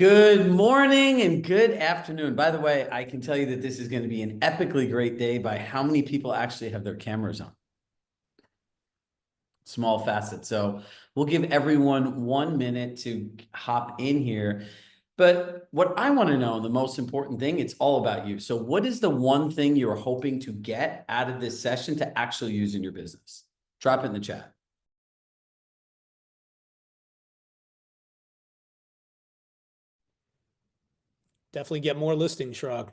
Good morning and good afternoon. By the way, I can tell you that this is going to be an epically great day by how many people actually have their cameras on. Small facet. So we'll give everyone 1 minute to hop in here. But what I want to know, the most important thing, it's all about you. So what is the one thing you're hoping to get out of this session to actually use in your business? Drop it in the chat. Definitely get more listings, Chirag.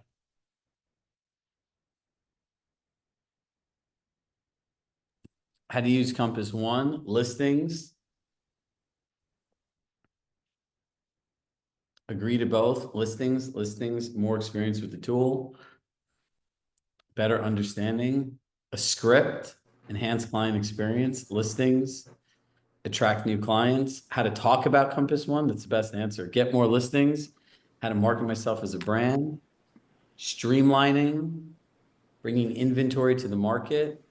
How to use Compass One, listings. Agree to both, listings, more experience with the tool, better understanding, a script, enhance client experience, listings, attract new clients, how to talk about Compass One, that's the best answer. Get more listings, how to market myself as a brand, streamlining, bringing inventory to the market,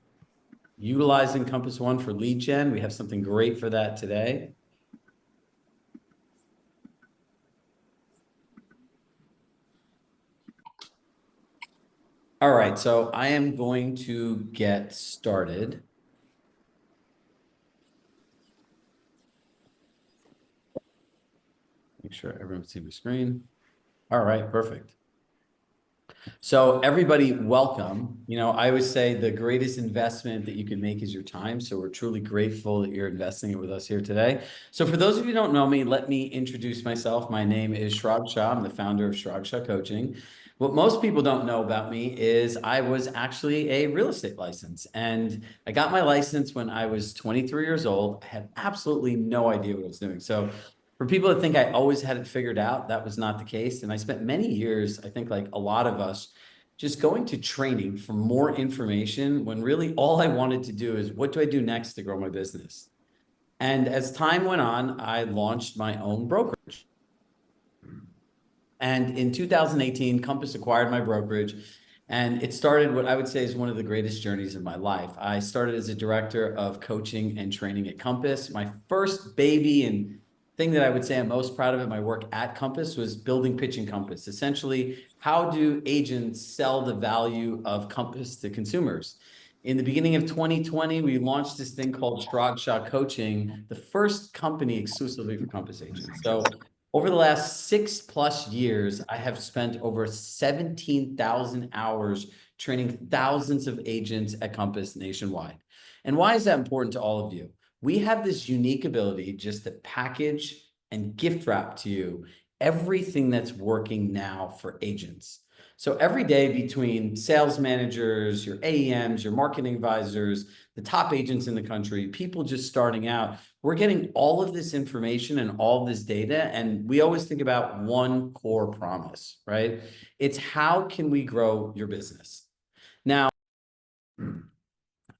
utilizing Compass One for lead gen. We have something great for that today. All right, so I am going to get started. Make sure everyone can see my screen. All right, perfect. So everybody, welcome. You know, I always say the greatest investment that you can make is your time. So we're truly grateful that you're investing it with us here today. So for those of you who don't know me, let me introduce myself. My name is Chirag Shah. I'm the founder of Chirag Shah Coaching. What most people don't know about me is I was actually a real estate license, and I got my license when I was 23 years old. I had absolutely no idea what I was doing. So for people that think I always had it figured out, that was not the case. And I spent many years, I think like a lot of us, just going to training for more information when really all I wanted to do is what do I do next to grow my business? And as time went on, I launched my own brokerage. And in 2018, Compass acquired my brokerage. And it started what I would say is one of the greatest journeys of my life. I started as a director of coaching and training at Compass. My first baby and thing that I would say I'm most proud of in my work at Compass was building Pitching Compass. Essentially, how do agents sell the value of Compass to consumers? In the beginning of 2020, we launched this thing called Chirag Shah Coaching, the first company exclusively for Compass agents. So over the last 6+ years, I have spent over 17,000 hours training thousands of agents at Compass nationwide. And why is that important to all of you? We have this unique ability just to package and gift wrap to you everything that's working now for agents. So every day between sales managers, your AEMs, your marketing advisors, the top agents in the country, people just starting out, we're getting all of this information and all of this data. And we always think about one core promise, right? It's how can we grow your business? Now,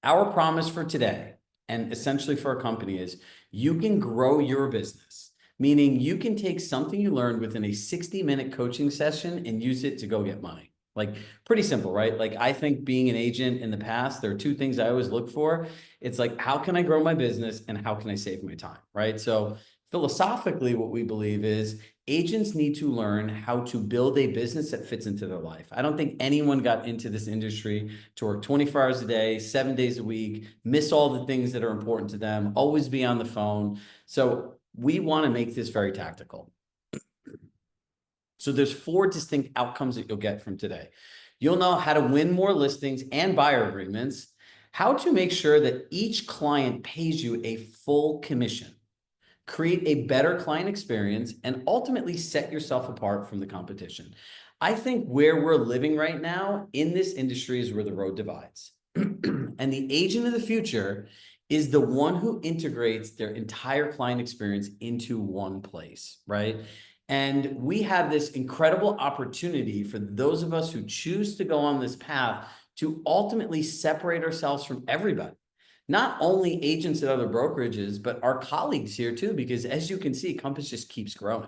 our promise for today, and essentially for our company, is you can grow your business, meaning you can take something you learned within a 60-minute coaching session and use it to go get money. Like pretty simple, right? Like I think being an agent in the past, there are two things I always look for. It's like, how can I grow my business and how can I save my time, right? So philosophically, what we believe is agents need to learn how to build a business that fits into their life. I don't think anyone got into this industry to work 24 hours a day, 7 days a week, miss all the things that are important to them, always be on the phone. So we want to make this very tactical. So there's 4 distinct outcomes that you'll get from today. You'll know how to win more listings and buyer agreements, how to make sure that each client pays you a full commission, create a better client experience, and ultimately set yourself apart from the competition. I think where we're living right now in this industry is where the road divides. And the agent of the future is the one who integrates their entire client experience into one place, right? And we have this incredible opportunity for those of us who choose to go on this path to ultimately separate ourselves from everybody. Not only agents at other brokerages, but our colleagues here too, because as you can see, Compass just keeps growing.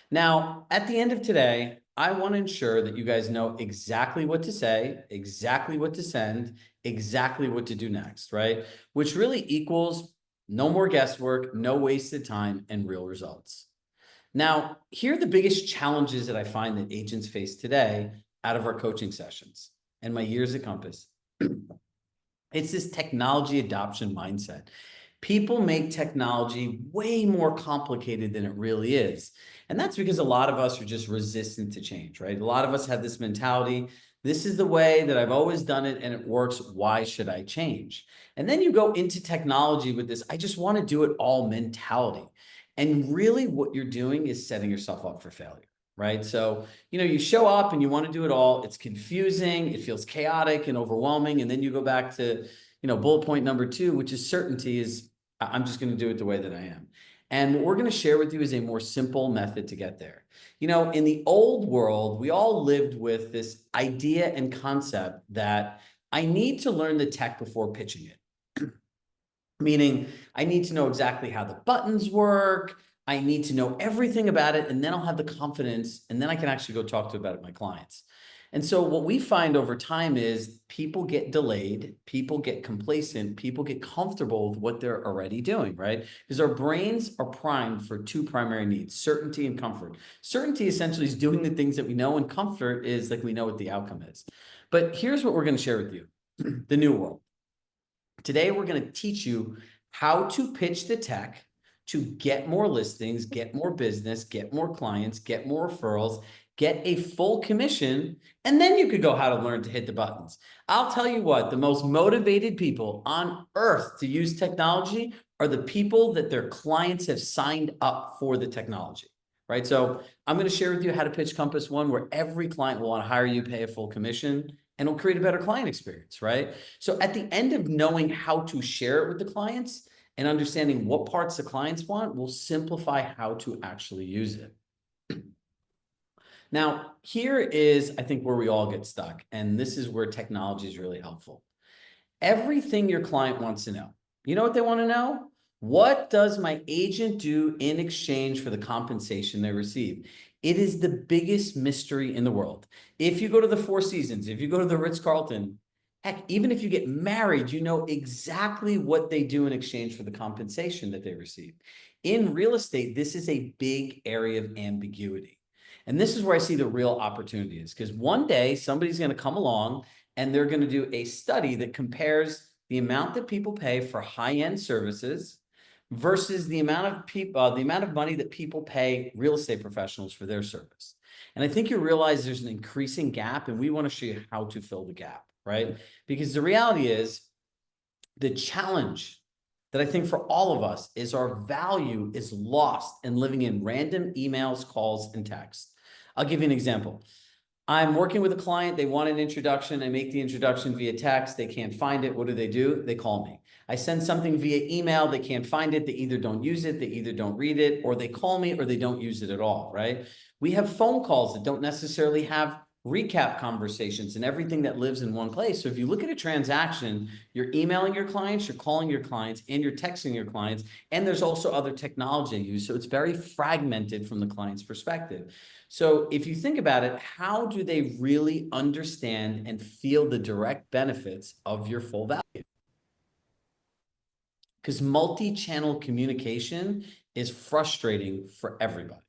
Now, at the end of today, I want to ensure that you guys know exactly what to say, exactly what to send, exactly what to do next, right? Which really equals no more guesswork, no wasted time, and real results. Now, here are the biggest challenges that I find that agents face today out of our coaching sessions and my years at Compass. It's this technology adoption mindset. People make technology way more complicated than it really is. And that's because a lot of us are just resistant to change, right? A lot of us have this mentality, this is the way that I've always done it and it works. Why should I change? And then you go into technology with this, I just want to do it all mentality. And really what you're doing is setting yourself up for failure, right? So, you show up and you want to do it all. It's confusing. It feels chaotic and overwhelming. And then you go back to, bullet point number 2, which is certainty is I'm just going to do it the way that I am. And what we're going to share with you is a more simple method to get there. In the old world, we all lived with this idea and concept that I need to learn the tech before pitching it. Meaning I need to know exactly how the buttons work. I need to know everything about it, and then I'll have the confidence, and then I can actually go talk to about it my clients. And so what we find over time is people get delayed, people get complacent, people get comfortable with what they're already doing, right? Because our brains are primed for 2 primary needs, certainty and comfort. Certainty essentially is doing the things that we know, and comfort is like we know what the outcome is. But here's what we're going to share with you, the new world. Today, we're going to teach you how to pitch the tech to get more listings, get more business, get more clients, get more referrals, get a full commission, and then you could go how to learn to hit the buttons. I'll tell you what, the most motivated people on earth to use technology are the people that their clients have signed up for the technology, right? So I'm going to share with you how to pitch Compass One, where every client will want to hire you, pay a full commission, and it'll create a better client experience, right? So at the end of knowing how to share it with the clients and understanding what parts the clients want, will simplify how to actually use it. Now, here is, I think, where we all get stuck. And this is where technology is really helpful. Everything your client wants to know. You know what they want to know? What does my agent do in exchange for the compensation they receive? It is the biggest mystery in the world. If you go to the Four Seasons, if you go to the Ritz-Carlton, heck, even if you get married, you know exactly what they do in exchange for the compensation that they receive. In real estate, this is a big area of ambiguity. And this is where I see the real opportunity is, because one day somebody's going to come along and they're going to do a study that compares the amount that people pay for high-end services versus the amount of people, the amount of money that people pay real estate professionals for their service. And I think you realize there's an increasing gap, and we want to show you how to fill the gap, right? Because the reality is the challenge that I think for all of us is our value is lost in living in random emails, calls, and texts. I'll give you an example. I'm working with a client. They want an introduction. I make the introduction via text. They can't find it. What do? They call me. I send something via email. They can't find it. They either don't use it, they either don't read it, or they call me, or they don't use it at all, right? We have phone calls that don't necessarily have recap conversations and everything that lives in one place. So if you look at a transaction, you're emailing your clients, you're calling your clients, and you're texting your clients, and there's also other technology used. So it's very fragmented from the client's perspective. So if you think about it, how do they really understand and feel the direct benefits of your full value? Because multi-channel communication is frustrating for everybody.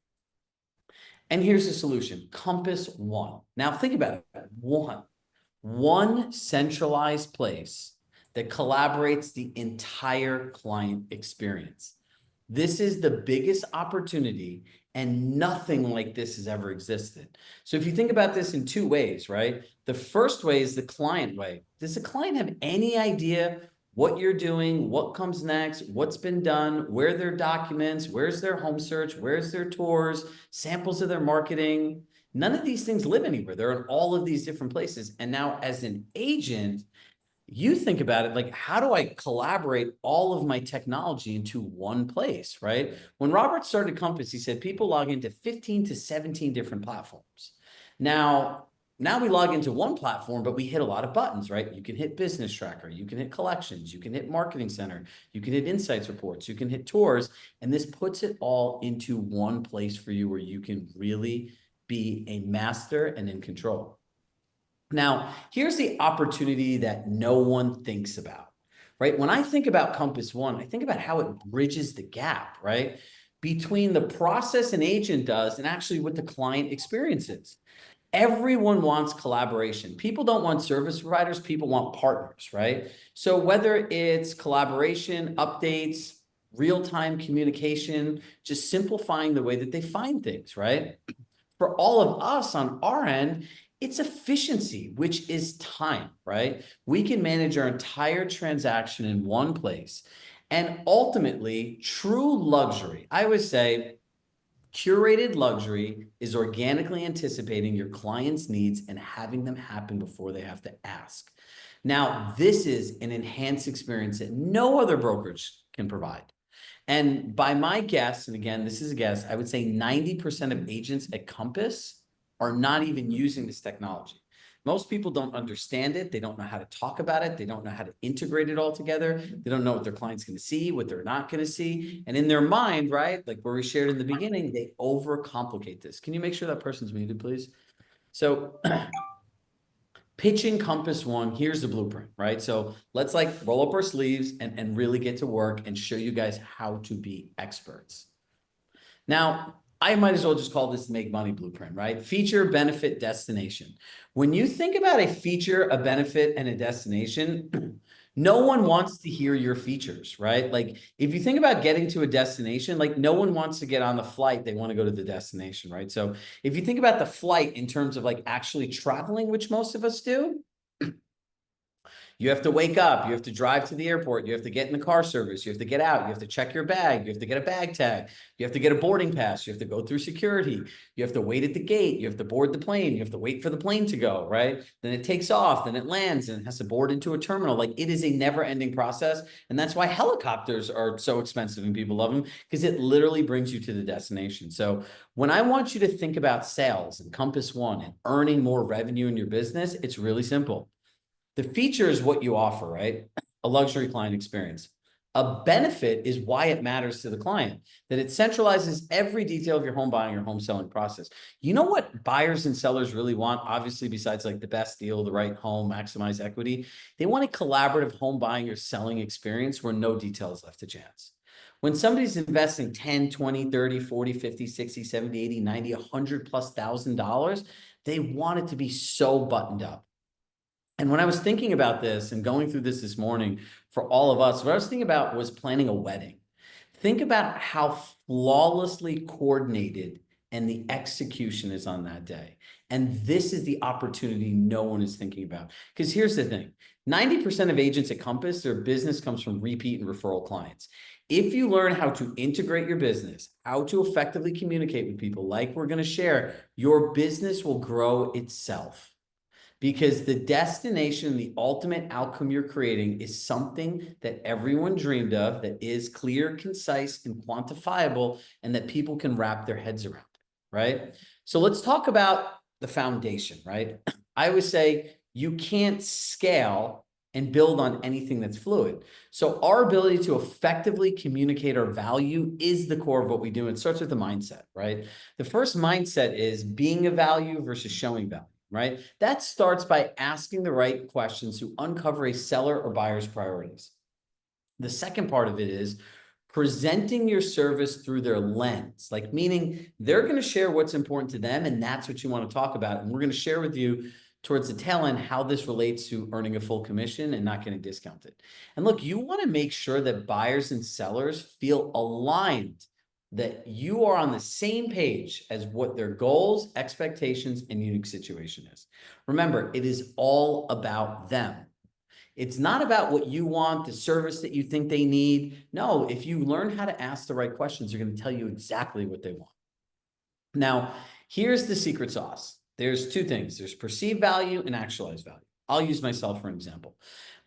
And here's the solution, Compass One. Now think about it, one centralized place that collaborates the entire client experience. This is the biggest opportunity, and nothing like this has ever existed. So if you think about this in 2 ways, right? The first way is the client way. Does the client have any idea what you're doing, what comes next, what's been done, where are their documents, where's their home search, where's their tours, samples of their marketing? None of these things live anywhere. They're in all of these different places. And now as an agent, you think about it like, how do I collaborate all of my technology into one place, right? When Robert started Compass, he said people log into 15 to 17 different platforms. Now we log into one platform, but we hit a lot of buttons, right? You can hit Business Tracker, you can hit Collections, you can hit Marketing Center, you can hit Insights Reports, you can hit Tours, and this puts it all into one place for you where you can really be a master and in control. Now, here's the opportunity that no one thinks about, right? When I think about Compass One, I think about how it bridges the gap, right? between the process an agent does and actually what the client experiences. Everyone wants collaboration. People don't want service providers, people want partners, right? So whether it's collaboration, updates, real-time communication, just simplifying the way that they find things, right? For all of us on our end, it's efficiency, which is time, right? We can manage our entire transaction in one place. And ultimately, true luxury, I would say, curated luxury is organically anticipating your client's needs and having them happen before they have to ask. Now, this is an enhanced experience that no other brokerage can provide. And by my guess, and again, this is a guess, I would say 90% of agents at Compass are not even using this technology. Most people don't understand it. They don't know how to talk about it. They don't know how to integrate it all together. They don't know what their client's going to see, what they're not going to see. And in their mind, right, like where we shared in the beginning, they overcomplicate this. Can you make sure that person's muted, please? So pitching Compass One, here's the blueprint, right? So let's like roll up our sleeves and really get to work and show you guys how to be experts. Now, I might as well just call this the Make Money Blueprint, right? Feature, benefit, destination. When you think about a feature, a benefit, and a destination, no one wants to hear your features, right? Like if you think about getting to a destination, like no one wants to get on the flight. They want to go to the destination, right? So if you think about the flight in terms of like actually traveling, which most of us do, you have to wake up, you have to drive to the airport, you have to get in the car service, you have to get out, you have to check your bag, you have to get a bag tag, you have to get a boarding pass, you have to go through security, you have to wait at the gate, you have to board the plane, you have to wait for the plane to go, right? Then it takes off, then it lands and it has to board into a terminal. Like it is a never-ending process. And that's why helicopters are so expensive and people love them, because it literally brings you to the destination. So when I want you to think about sales and Compass One and earning more revenue in your business, it's really simple. The feature is what you offer, right? A luxury client experience. A benefit is why it matters to the client, that it centralizes every detail of your home buying or home selling process. You know what buyers and sellers really want, obviously, besides like the best deal, the right home, maximize equity? They want a collaborative home buying or selling experience where no detail is left to chance. When somebody's investing 10, 20, 30, 40, 50, 60, 70, 80, 90, 100 plus $1,000, they want it to be so buttoned up. And when I was thinking about this and going through this morning for all of us, what I was thinking about was planning a wedding. Think about how flawlessly coordinated and the execution is on that day. And this is the opportunity no one is thinking about. Because here's the thing, 90% of agents at Compass, their business comes from repeat and referral clients. If you learn how to integrate your business, how to effectively communicate with people like we're going to share, your business will grow itself. Because the destination, the ultimate outcome you're creating is something that everyone dreamed of, that is clear, concise, and quantifiable, and that people can wrap their heads around, right? So let's talk about the foundation, right? I would say you can't scale and build on anything that's fluid. So our ability to effectively communicate our value is the core of what we do. It starts with the mindset, right? The first mindset is being a value versus showing value. Right? That starts by asking the right questions to uncover a seller or buyer's priorities. The second part of it is presenting your service through their lens, like meaning they're going to share what's important to them, and that's what you want to talk about. And we're going to share with you towards the tail end how this relates to earning a full commission and not getting discounted. And look, you want to make sure that buyers and sellers feel aligned, that you are on the same page as what their goals, expectations, and unique situation is. Remember, it is all about them. It's not about what you want, the service that you think they need. No, if you learn how to ask the right questions, they're going to tell you exactly what they want. Now, here's the secret sauce. There's two things. There's perceived value and actualized value. I'll use myself for an example.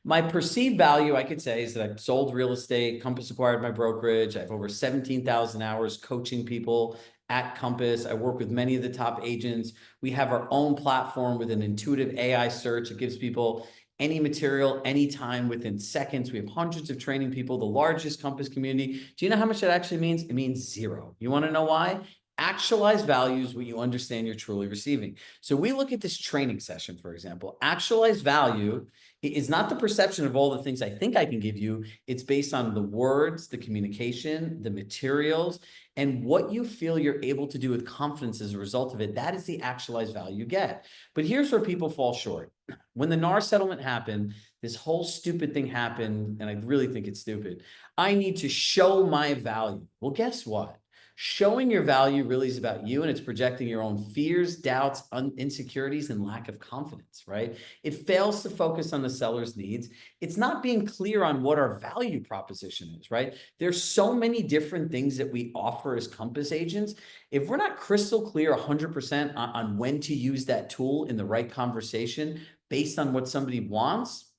My perceived value, I could say, is that I've sold real estate. Compass acquired my brokerage. I have over 17,000 hours coaching people at Compass. I work with many of the top agents. We have our own platform with an intuitive AI search. It gives people any material, anytime, within seconds. We have hundreds of training people, the largest Compass community. Do you know how much that actually means? It means zero. You want to know why? Actualized value is what you understand you're truly receiving. So we look at this training session, for example. Actualized value is not the perception of all the things I think I can give you. It's based on the words, the communication, the materials, and what you feel you're able to do with confidence as a result of it. That is the actualized value you get. But here's where people fall short. When the NAR settlement happened, this whole stupid thing happened, and I really think it's stupid. I need to show my value. Well, guess what? Showing your value really is about you, and it's projecting your own fears, doubts, insecurities, and lack of confidence, right? It fails to focus on the seller's needs. It's not being clear on what our value proposition is, right? There's so many different things that we offer as Compass agents. If we're not crystal clear 100% on when to use that tool in the right conversation based on what somebody wants,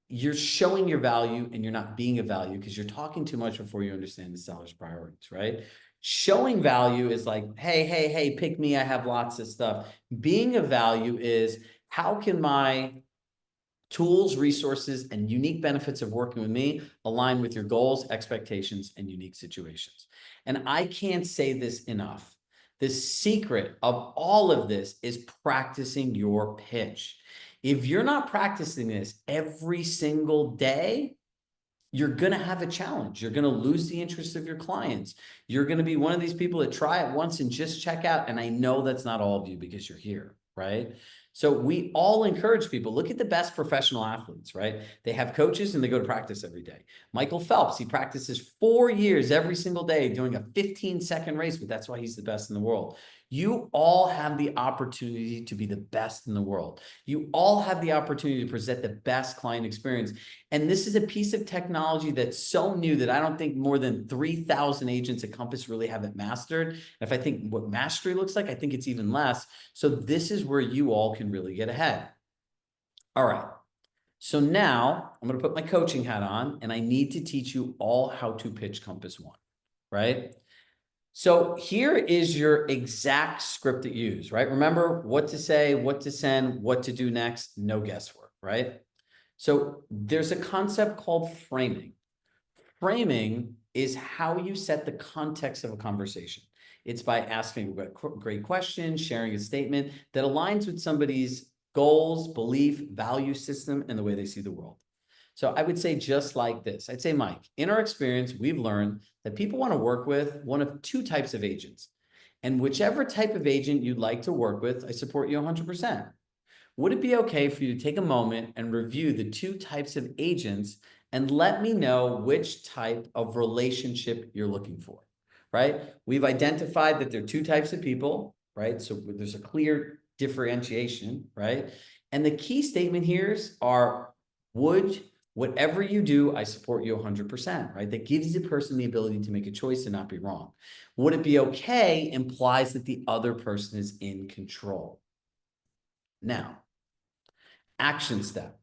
you're showing your value and you're not being a value because you're talking too much before you understand the seller's priorities, right? Showing value is like, hey, pick me. I have lots of stuff. Being a value is, how can my tools, resources, and unique benefits of working with me align with your goals, expectations, and unique situations? And I can't say this enough. The secret of all of this is practicing your pitch. If you're not practicing this every single day, you're going to have a challenge. You're going to lose the interest of your clients. You're going to be one of these people that try it once and just check out. And I know that's not all of you because you're here, right? So we all encourage people. Look at the best professional athletes, right? They have coaches and they go to practice every day. Michael Phelps, he practices 4 years every single day doing a 15-second race, but that's why he's the best in the world. You all have the opportunity to be the best in the world. You all have the opportunity to present the best client experience. And this is a piece of technology that's so new that I don't think more than 3,000 agents at Compass really have it mastered. And if I think what mastery looks like, I think it's even less. So this is where you all can really get ahead. All right. So now I'm going to put my coaching hat on and I need to teach you all how to pitch Compass One, right? So here is your exact script to use, right? Remember what to say, what to send, what to do next, no guesswork, right? So there's a concept called framing. Framing is how you set the context of a conversation. It's by asking a great question, sharing a statement that aligns with somebody's goals, belief, value system, and the way they see the world. So I would say just like this. I'd say, Mike, in our experience, we've learned that people want to work with one of two types of agents. And whichever type of agent you'd like to work with, I support you 100%. Would it be okay for you to take a moment and review the two types of agents and let me know which type of relationship you're looking for, right? We've identified that there are two types of people, right? So there's a clear differentiation, right? And the key statement here are, whatever you do, I support you 100%, right? That gives the person the ability to make a choice and not be wrong. Would it be okay implies that the other person is in control. Now, action step.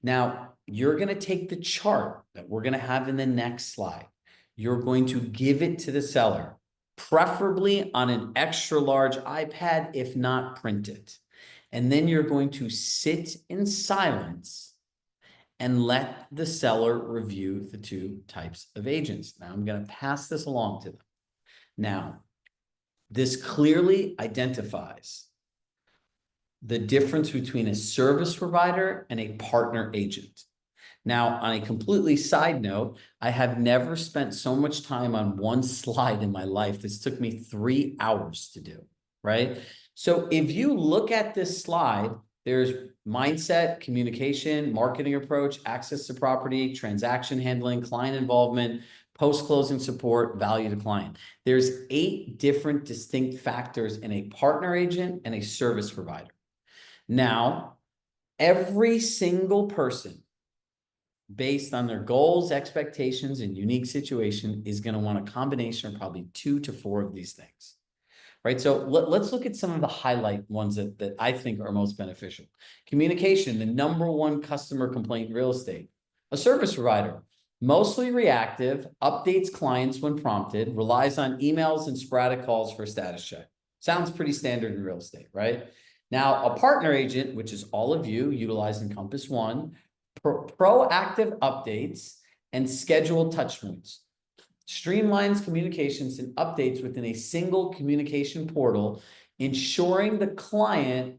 Now, you're going to take the chart that we're going to have in the next slide. You're going to give it to the seller, preferably on an extra large iPad, if not print it. And then you're going to sit in silence and let the seller review the two types of agents. Now, I'm going to pass this along to them. Now, this clearly identifies the difference between a service provider and a partner agent. Now, on a completely side note, I have never spent so much time on one slide in my life. This took me 3 hours to do, right? So if you look at this slide, there's mindset, communication, marketing approach, access to property, transaction handling, client involvement, post-closing support, value to client. There's 8 different distinct factors in a partner agent and a service provider. Now, every single person, based on their goals, expectations, and unique situation, is going to want a combination of probably 2 to 4 of these things, right? So let's look at some of the highlight ones that I think are most beneficial. Communication, the #1 customer complaint in real estate. A service provider, mostly reactive, updates clients when prompted, relies on emails and sporadic calls for a status check. Sounds pretty standard in real estate, right? Now, a partner agent, which is all of you utilizing Compass One, proactive updates and scheduled touch points, streamlines communications and updates within a single communication portal, ensuring the client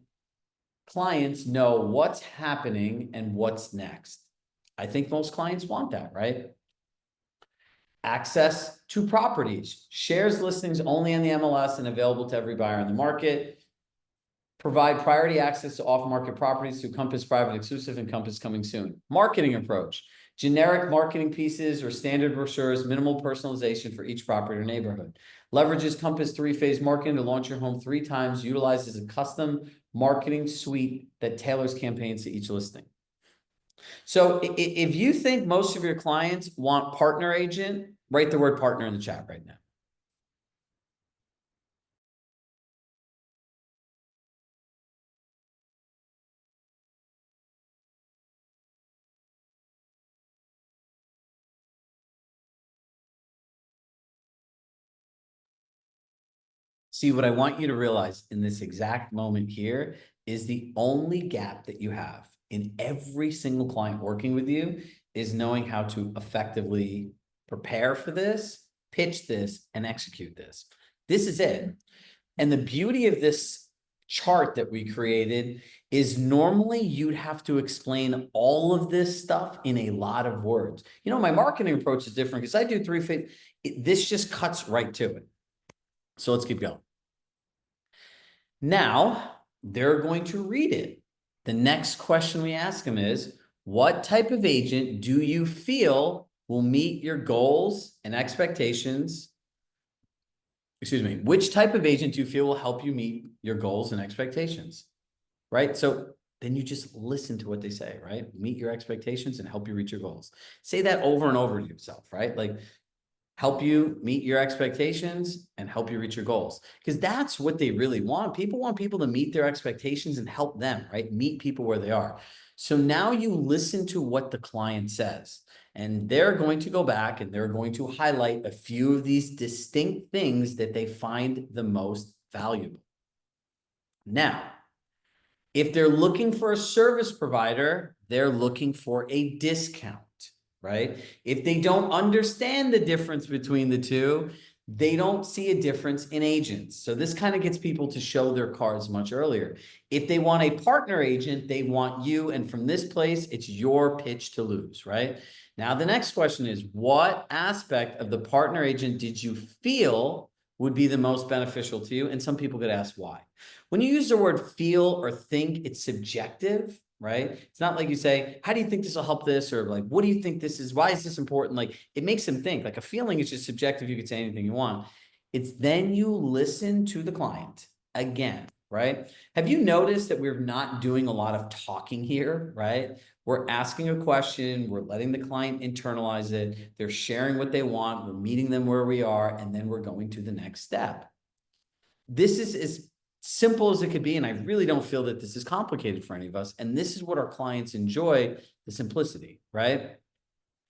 clients know what's happening and what's next. I think most clients want that, right? Access to properties, shares listings only on the MLS and available to every buyer in the market. Provide priority access to off-market properties through Compass Private Exclusive and Compass Coming Soon. Marketing approach, generic marketing pieces or standard brochures, minimal personalization for each property or neighborhood. Leverages Compass three-phase marketing to launch your home 3 times, utilizes a custom marketing suite that tailors campaigns to each listing. So if you think most of your clients want partner agent, write the word partner in the chat right now. See, what I want you to realize in this exact moment here is the only gap that you have in every single client working with you is knowing how to effectively prepare for this, pitch this, and execute this. This is it. And the beauty of this chart that we created is normally you'd have to explain all of this stuff in a lot of words. You know, my marketing approach is different because I do three-phase. This just cuts right to it. So let's keep going. Now, they're going to read it. The next question we ask them is, what type of agent do you feel will meet your goals and expectations? Excuse me, which type of agent do you feel will help you meet your goals and expectations? Right? So then you just listen to what they say, right? Meet your expectations and help you reach your goals. Say that over and over to yourself, right? Like, help you meet your expectations and help you reach your goals. Because that's what they really want. People want people to meet their expectations and help them, right? Meet people where they are. So now you listen to what the client says, and they're going to go back and they're going to highlight a few of these distinct things that they find the most valuable. Now, if they're looking for a service provider, they're looking for a discount, right? If they don't understand the difference between the two, they don't see a difference in agents. So this kind of gets people to show their cards much earlier. If they want a partner agent, they want you. And from this place, it's your pitch to lose, right? Now, the next question is, what aspect of the partner agent did you feel would be the most beneficial to you? And some people get asked why. When you use the word feel or think, it's subjective, right? It's not like you say, how do you think this will help this? Or like, what do you think this is? Why is this important? Like, it makes them think. Like, a feeling is just subjective. You could say anything you want. It's then you listen to the client again, right? Have you noticed that we're not doing a lot of talking here, right? We're asking a question, we're letting the client internalize it, they're sharing what they want, we're meeting them where we are, and then we're going to the next step. This is as simple as it could be, and I really don't feel that this is complicated for any of us, and this is what our clients enjoy, the simplicity, right?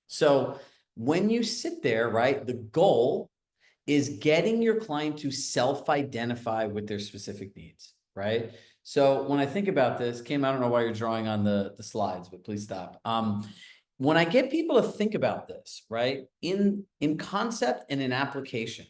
So when you sit there, right, the goal is getting your client to self-identify with their specific needs, right? So when I think about this, Kim, I don't know why you're drawing on the slides, but please stop. When I get people to think about this, right, in concept and in application,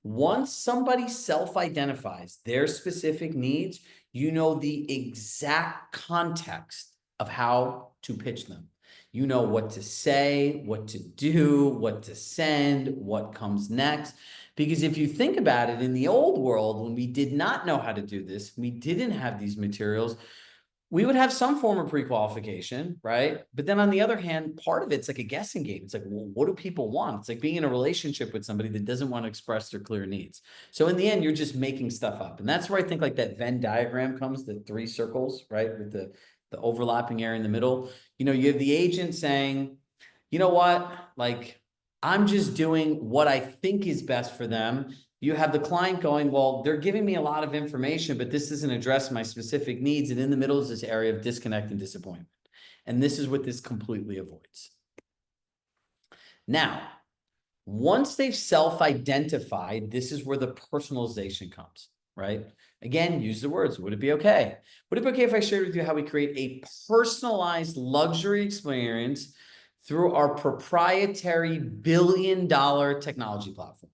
once somebody self-identifies their specific needs, you know the exact context of how to pitch them. You know what to say, what to do, what to send, what comes next. Because if you think about it, in the old world, when we did not know how to do this, we didn't have these materials, we would have some form of pre-qualification, right? But then on the other hand, part of it's like a guessing game. It's like, well, what do people want? It's like being in a relationship with somebody that doesn't want to express their clear needs. So in the end, you're just making stuff up. And that's where I think like that Venn diagram comes, the 3 circles, right? With the overlapping area in the middle. You know, you have the agent saying, you know what? Like, I'm just doing what I think is best for them. You have the client going, well, they're giving me a lot of information, but this doesn't address my specific needs. And in the middle is this area of disconnect and disappointment. And this is what this completely avoids. Now, once they've self-identified, this is where the personalization comes, right? Again, use the words. Would it be okay? Would it be okay if I shared with you how we create a personalized luxury experience through our proprietary $1 billion technology platform?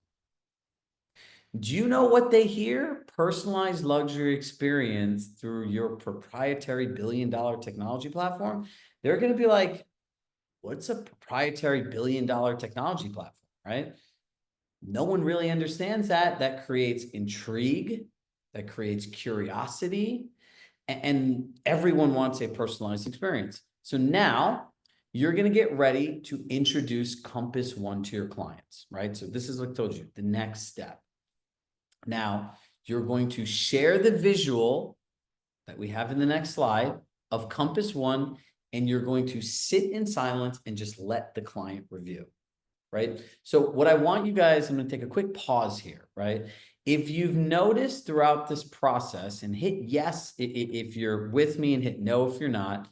Do you know what they hear? Personalized luxury experience through your proprietary billion-dollar technology platform. They're going to be like, what's a proprietary billion-dollar technology platform, right? No one really understands that. That creates intrigue, that creates curiosity, and everyone wants a personalized experience. So now you're going to get ready to introduce Compass One to your clients, right? So this is what I told you, the next step. Now you're going to share the visual that we have in the next slide of Compass One, and you're going to sit in silence and just let the client review, right? So what I want you guys, I'm going to take a quick pause here, right? If you've noticed throughout this process, and hit yes if you're with me and hit no if you're not,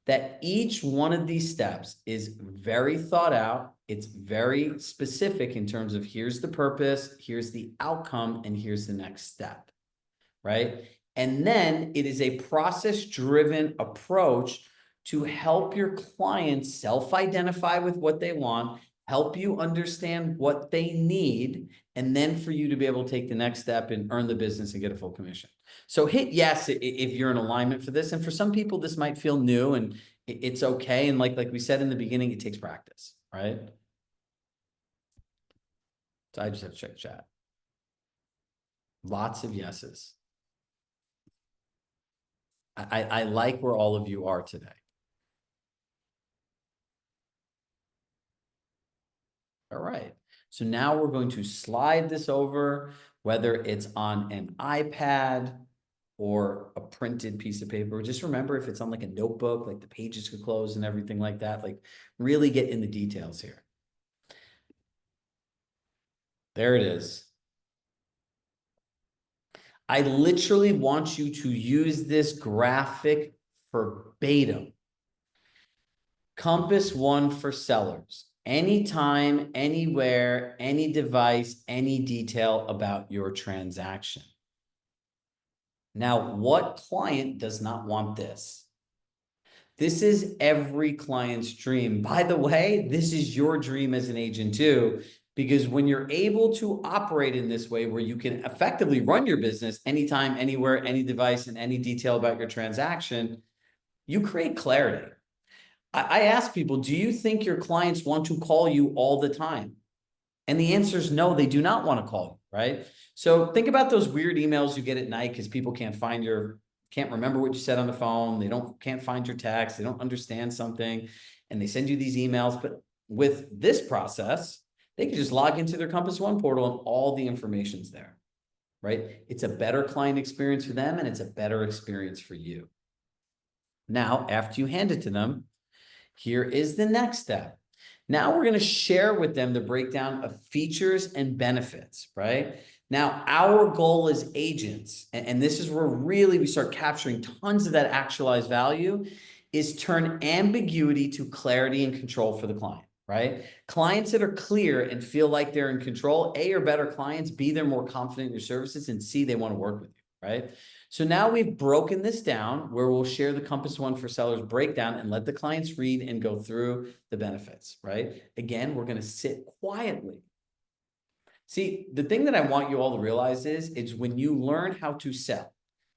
that each one of these steps is very thought out. It's very specific in terms of here's the purpose, here's the outcome, and here's the next step, right? And then it is a process-driven approach to help your clients self-identify with what they want, help you understand what they need, and then for you to be able to take the next step and earn the business and get a full commission. So hit yes if you're in alignment for this. And for some people, this might feel new and it's okay. And like we said in the beginning, it takes practice, right? So I just have to check chat. Lots of yeses. I like where all of you are today. All right. So now we're going to slide this over, whether it's on an iPad or a printed piece of paper. Just remember, if it's on like a notebook, like the pages could close and everything like that, like really get in the details here. There it is. I literally want you to use this graphic verbatim. Compass One for sellers. Anytime, anywhere, any device, any detail about your transaction. Now, what client does not want this? This is every client's dream. By the way, this is your dream as an agent too, because when you're able to operate in this way where you can effectively run your business anytime, anywhere, any device, and any detail about your transaction, you create clarity. I ask people, do you think your clients want to call you all the time? And the answer is no, they do not want to call you, right? So think about those weird emails you get at night because people can't remember what you said on the phone. They can't find your text. They don't understand something and they send you these emails. But with this process, they can just log into their Compass One portal and all the information's there, right? It's a better client experience for them and it's a better experience for you. Now, after you hand it to them, here is the next step. Now we're going to share with them the breakdown of features and benefits, right? Now, our goal as agents, and this is where really we start capturing tons of that actualized value, is turn ambiguity to clarity and control for the client, right? Clients that are clear and feel like they're in control, A, are better clients, B, they're more confident in your services, and C, they want to work with you, right? So now we've broken this down where we'll share the Compass One for Sellers breakdown and let the clients read and go through the benefits, right? Again, we're going to sit quietly. See, the thing that I want you all to realize is when you learn how to sell.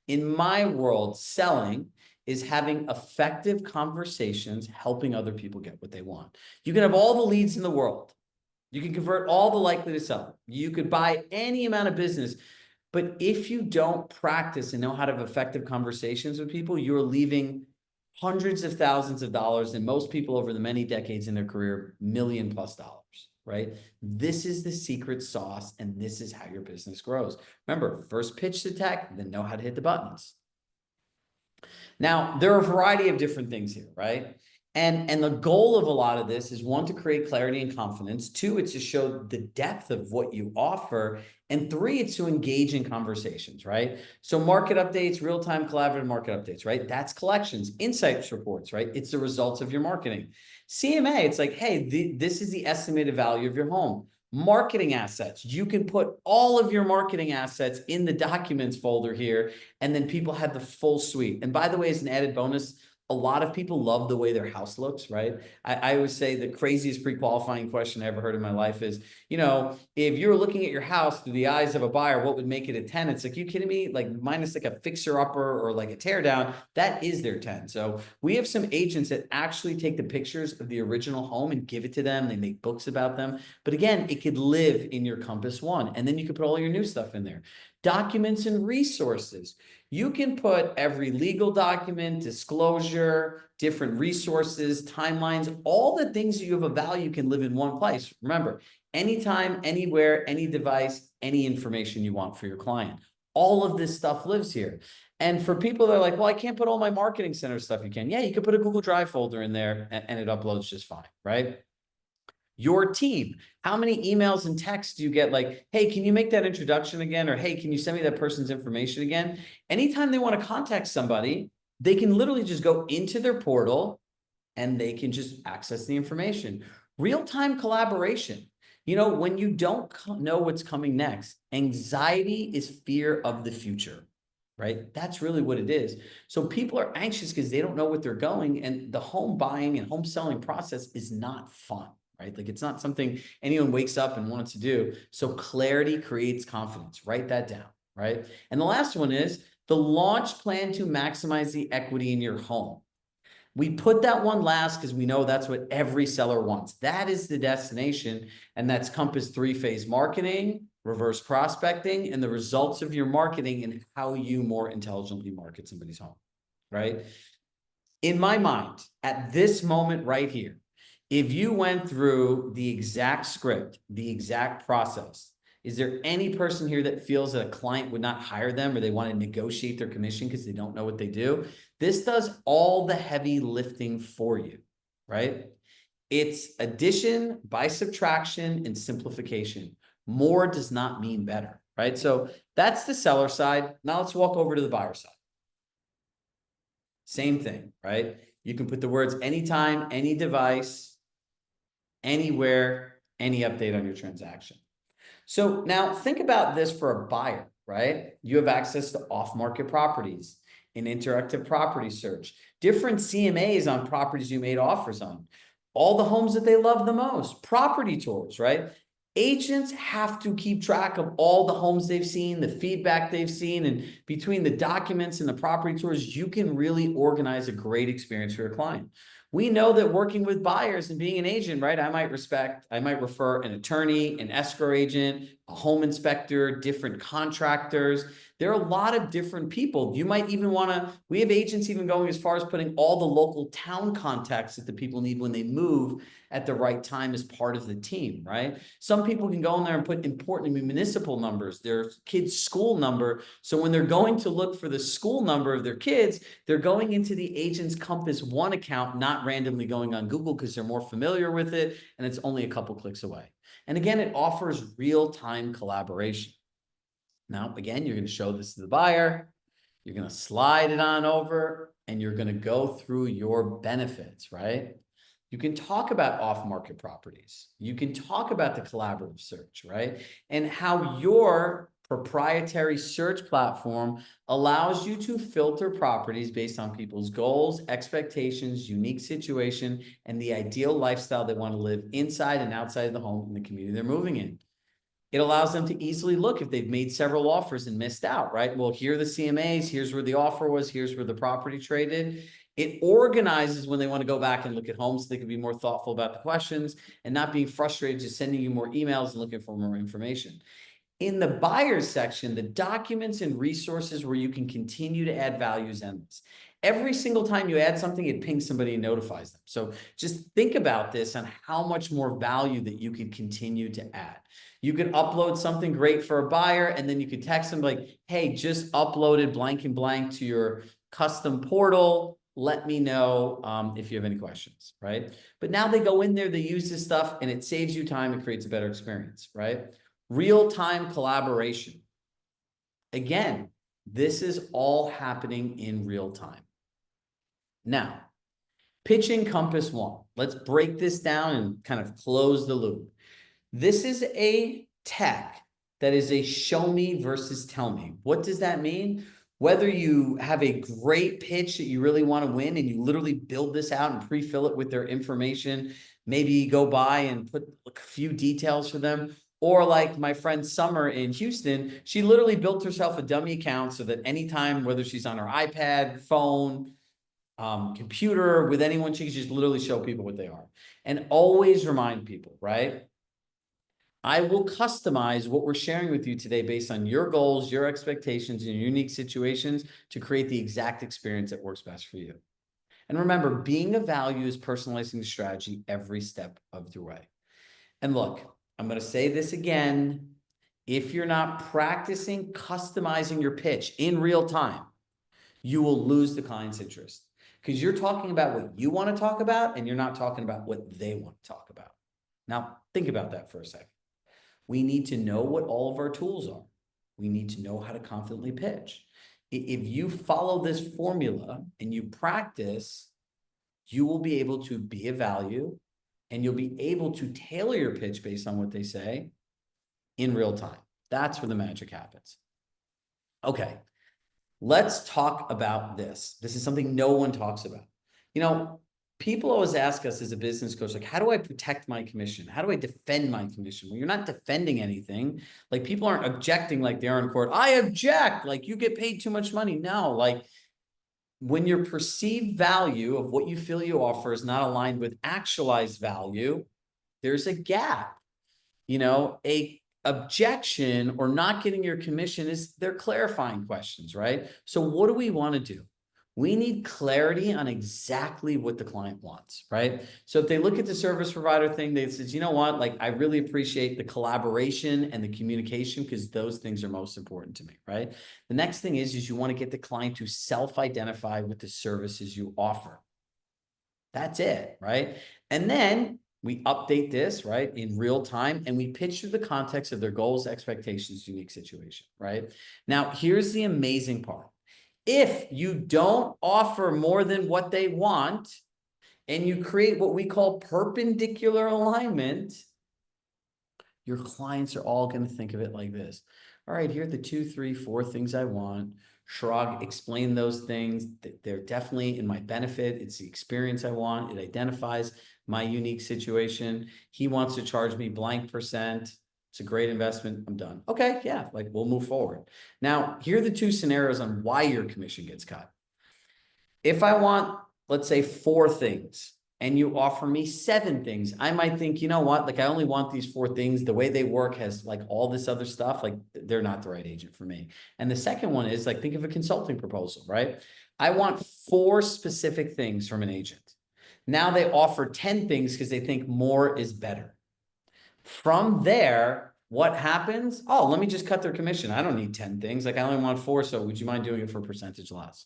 In my world, selling is having effective conversations, helping other people get what they want. You can have all the leads in the world. You can convert all the likely to sell. You could buy any amount of business. But if you don't practice and know how to have effective conversations with people, you're leaving hundreds of thousands of dollars, and most people over the many decades in their career, $1 million+ dollars, right? This is the secret sauce, and this is how your business grows. Remember, first pitch to tech, then know how to hit the buttons. Now, there are a variety of different things here, right? And the goal of a lot of this is, one, to create clarity and confidence. Two, it's to show the depth of what you offer. And three, it's to engage in conversations, right? So market updates, real-time collaborative market updates, right? That's collections, insights reports, right? It's the results of your marketing. CMA, it's like, hey, this is the estimated value of your home. Marketing assets, you can put all of your marketing assets in the documents folder here, and then people have the full suite. And by the way, as an added bonus, A lot of people love the way their house looks, right? I always say the craziest pre-qualifying question I ever heard in my life is, if you're looking at your house through the eyes of a buyer, what would make it a 10? It's like, you kidding me? Like minus like a fixer-upper or like a tear down, that is their 10. So we have some agents that actually take the pictures of the original home and give it to them. They make books about them. But again, it could live in your Compass One, and then you could put all your new stuff in there. Documents and resources. You can put every legal document, disclosure, different resources, timelines, all the things that you have a value can live in one place. Remember, anytime, anywhere, any device, any information you want for your client. All of this stuff lives here. And for people that are like, well, I can't put all my marketing center stuff, you can. Yeah, you could put a Google Drive folder in there and it uploads just fine, right? Your team, how many emails and texts do you get like, hey, can you make that introduction again? Or hey, can you send me that person's information again? Anytime they want to contact somebody, they can literally just go into their portal and they can just access the information. Real-time collaboration. When you don't know what's coming next, anxiety is fear of the future, right? That's really what it is. So people are anxious because they don't know what they're going, and the home buying and home selling process is not fun, right? Like it's not something anyone wakes up and wants to do. So clarity creates confidence. Write that down, right? And the last one is the launch plan to maximize the equity in your home. We put that one last because we know that's what every seller wants. That is the destination, and that's Compass three-phase marketing, reverse prospecting, and the results of your marketing and how you more intelligently market somebody's home, right? In my mind, at this moment right here, if you went through the exact script, the exact process, is there any person here that feels that a client would not hire them or they want to negotiate their commission because they don't know what they do? This does all the heavy lifting for you, right? It's addition by subtraction and simplification. More does not mean better, right? So that's the seller side. Now let's walk over to the buyer side. Same thing, right? You can put the words anytime, any device, anywhere, any update on your transaction. So now think about this for a buyer, right? You have access to off-market properties, an interactive property search, different CMAs on properties you made offers on, all the homes that they love the most, property tours, right? Agents have to keep track of all the homes they've seen, the feedback they've seen, and between the documents and the property tours, you can really organize a great experience for your client. We know that working with buyers and being an agent, right? I might refer an attorney, an escrow agent, a home inspector, different contractors. There are a lot of different people. You might even we have agents even going as far as putting all the local town contacts that the people need when they move at the right time as part of the team, right? Some people can go in there and put important municipal numbers, their kid's school number. So when they're going to look for the school number of their kids, they're going into the agent's Compass One account, not randomly going on Google because they're more familiar with it and it's only a couple clicks away. And again, it offers real-time collaboration. Now, again, you're going to show this to the buyer. You're going to slide it on over and you're going to go through your benefits, right? You can talk about off-market properties. You can talk about the collaborative search, right? And how your proprietary search platform allows you to filter properties based on people's goals, expectations, unique situation, and the ideal lifestyle they want to live inside and outside of the home and the community they're moving in. It allows them to easily look if they've made several offers and missed out, right? Well, here are the CMAs, here's where the offer was, here's where the property traded. It organizes when they want to go back and look at homes so they can be more thoughtful about the questions and not being frustrated just sending you more emails and looking for more information. In the buyers section, the documents and resources where you can continue to add value is endless. Every single time you add something, it pings somebody and notifies them. So just think about this on how much more value that you could continue to add. You could upload something great for a buyer, and then you could text them like, hey, just uploaded blank and blank to your custom portal. Let me know if you have any questions, right? But now they go in there, they use this stuff, and it saves you time and creates a better experience, right? Real-time collaboration. Again, this is all happening in real time. Now, pitching Compass One. Let's break this down and kind of close the loop. This is a tech that is a show me versus tell me. What does that mean? Whether you have a great pitch that you really want to win and you literally build this out and pre-fill it with their information, maybe go by and put a few details for them. Or like my friend Summer in Houston, she literally built herself a dummy account so that anytime, whether she's on her iPad, phone, computer, with anyone, she can just literally show people what they are. And always remind people, right? I will customize what we're sharing with you today based on your goals, your expectations, and your unique situations to create the exact experience that works best for you. And remember, being of value is personalizing the strategy every step of the way. And look, I'm going to say this again. If you're not practicing customizing your pitch in real time, you will lose the client's interest because you're talking about what you want to talk about and you're not talking about what they want to talk about. Now, think about that for a second. We need to know what all of our tools are. We need to know how to confidently pitch. If you follow this formula and you practice, you will be able to be of value and you'll be able to tailor your pitch based on what they say in real time. That's where the magic happens. Okay, let's talk about this. This is something no one talks about. You know, people always ask us as a business coach, like, how do I protect my commission? How do I defend my commission? Well, you're not defending anything. Like, people aren't objecting like they are in court. I object, like you get paid too much money. No, like when your perceived value of what you feel you offer is not aligned with actualized value, there's a gap. You know, a objection or not getting your commission is they're clarifying questions, right? So what do we want to do? We need clarity on exactly what the client wants, right? So if they look at the service provider thing, they says, you know what, like I really appreciate the collaboration and the communication because those things are most important to me, right? The next thing is you want to get the client to self-identify with the services you offer. That's it, right? And then we update this, right, in real time, and we pitch through the context of their goals, expectations, unique situation, right? Now, here's the amazing part. If you don't offer more than what they want, and you create what we call perpendicular alignment, your clients are all going to think of it like this. All right, here are the 2, 3, 4 things I want. Chirag explained those things. They're definitely in my benefit. It's the experience I want. It identifies my unique situation. He wants to charge me blank percent. It's a great investment. I'm done. Okay, yeah, like we'll move forward. Now, here are the 2 scenarios on why your commission gets cut. If I want, let's say 4 things, and you offer me 7 things, I might think, you know what, like I only want these 4 things. The way they work has like all this other stuff, like they're not the right agent for me. And the second one is like, think of a consulting proposal, right? I want 4 specific things from an agent. Now they offer 10 things because they think more is better. From there, what happens? Oh, let me just cut their commission. I don't need 10 things. Like I only want 4. So would you mind doing it for a percentage less?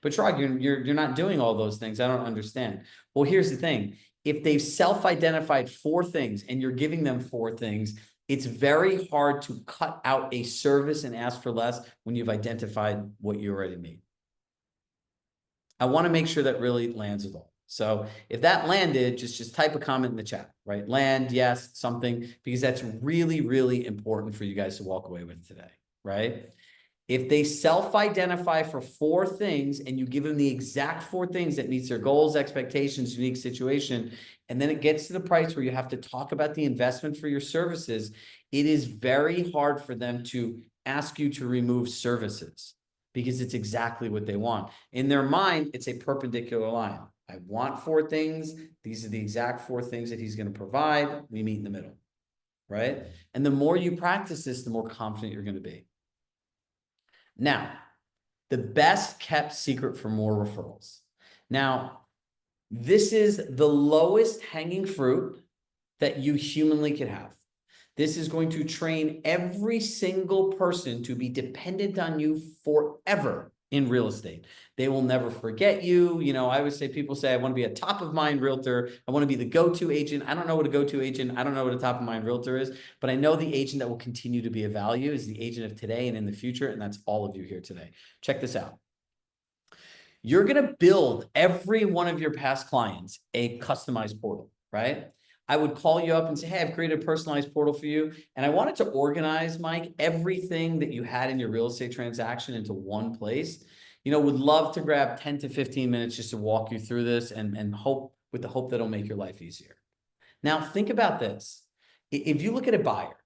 But Chirag, you're not doing all those things. I don't understand. Well, here's the thing. If they've self-identified 4 things and you're giving them 4 things, it's very hard to cut out a service and ask for less when you've identified what you already need. I want to make sure that really lands with all. So if that landed, just type a comment in the chat, right? Land, yes, something, because that's really, really important for you guys to walk away with today, right? If they self-identify for 4 things and you give them the exact 4 things that meets their goals, expectations, unique situation, and then it gets to the price where you have to talk about the investment for your services, it is very hard for them to ask you to remove services because it's exactly what they want. In their mind, it's a perpendicular line. I want 4 things. These are the exact 4 things that he's going to provide. We meet in the middle, right? And the more you practice this, the more confident you're going to be. Now, the best kept secret for more referrals. Now, this is the lowest hanging fruit that you humanly could have. This is going to train every single person to be dependent on you forever in real estate. They will never forget you. You know, I always say, people say, I want to be a top of mind realtor. I want to be the go-to agent. I don't know what a go-to agent. I don't know what a top of mind realtor is, but I know the agent that will continue to be of value is the agent of today and in the future. And that's all of you here today. Check this out. You're going to build every one of your past clients a customized portal, right? I would call you up and say, hey, I've created a personalized portal for you. And I wanted to organize, Mike, everything that you had in your real estate transaction into one place. Would love to grab 10 to 15 minutes just to walk you through this and hope with the hope that it'll make your life easier. Now, think about this. If you look at a buyer,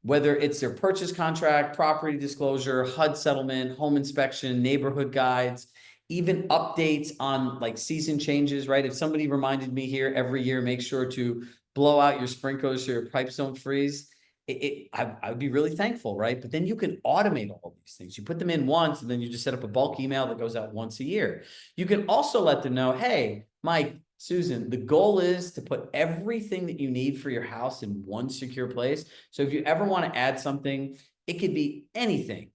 whether it's their purchase contract, property disclosure, HUD settlement, home inspection, neighborhood guides, even updates on like season changes, right? If somebody reminded me here every year, make sure to blow out your sprinklers so your pipes don't freeze. I would be really thankful, right? But then you can automate all of these things. You put them in once, and then you just set up a bulk email that goes out once a year. You can also let them know, hey, Mike, Susan, the goal is to put everything that you need for your house in one secure place. So if you ever want to add something, it could be anything,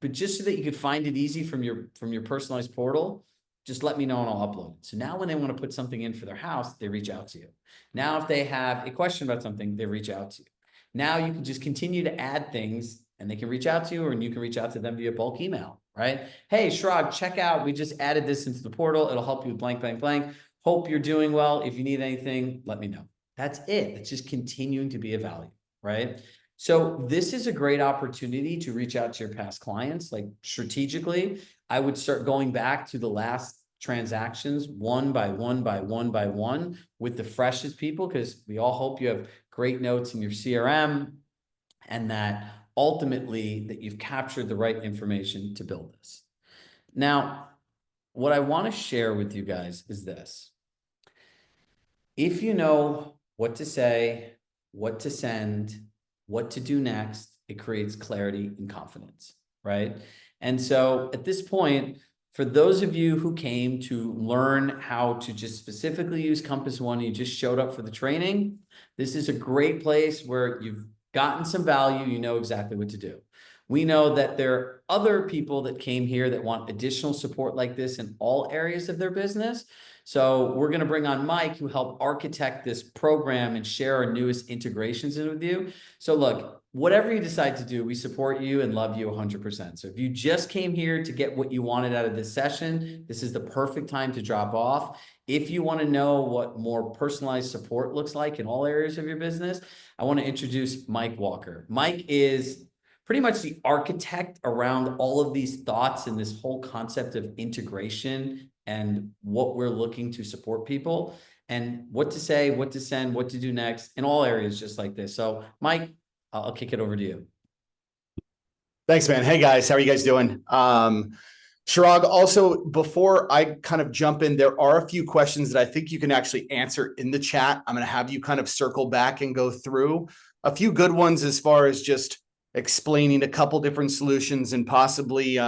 but just so that you could find it easy from your personalized portal, just let me know and I'll upload it. So now when they want to put something in for their house, they reach out to you. Now, if they have a question about something, they reach out to you. Now you can just continue to add things and they can reach out to you, or you can reach out to them via bulk email, right? Hey, Chirag, check out, we just added this into the portal. It'll help you with blank, blank, blank. Hope you're doing well. If you need anything, let me know. That's it. It's just continuing to be a value, right? So this is a great opportunity to reach out to your past clients. Like strategically, I would start going back to the last transactions one by one by one by one with the freshest people, because we all hope you have great notes in your CRM and that ultimately that you've captured the right information to build this. Now, what I want to share with you guys is this. If you know what to say, what to send, what to do next, it creates clarity and confidence, right? And so at this point, for those of you who came to learn how to just specifically use Compass One, you just showed up for the training, this is a great place where you've gotten some value, you know exactly what to do. We know that there are other people that came here that want additional support like this in all areas of their business. So we're going to bring on Mike, who helped architect this program and share our newest integrations in with you. So look, whatever you decide to do, we support you and love you 100%. So if you just came here to get what you wanted out of this session, this is the perfect time to drop off. If you want to know what more personalized support looks like in all areas of your business, I want to introduce Mike Walker. Mike is pretty much the architect around all of these thoughts and this whole concept of integration and what we're looking to support people and what to say, what to send, what to do next in all areas just like this. So Mike, I'll kick it over to you. Thanks, man. Hey guys, how are you guys doing? Chirag, also, before I kind of jump in, there are a few questions that I think you can actually answer in the chat. I'm going to have you kind of circle back and go through a few good ones as far as just explaining a couple different solutions and possibly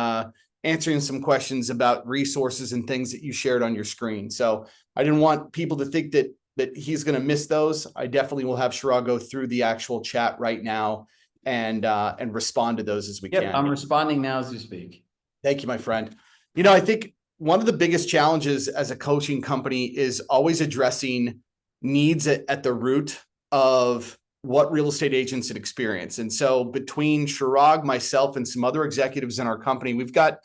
answering some questions about resources and things that you shared on your screen. So I didn't want people to think that he's going to miss those. I definitely will have Chirag go through the actual chat right now and respond to those as we can. I'm responding now as you speak. Thank you, my friend. I think one of the biggest challenges as a coaching company is always addressing needs at the root of what real estate agents had experienced. And so between Chirag, myself, and some other executives in our company, we've got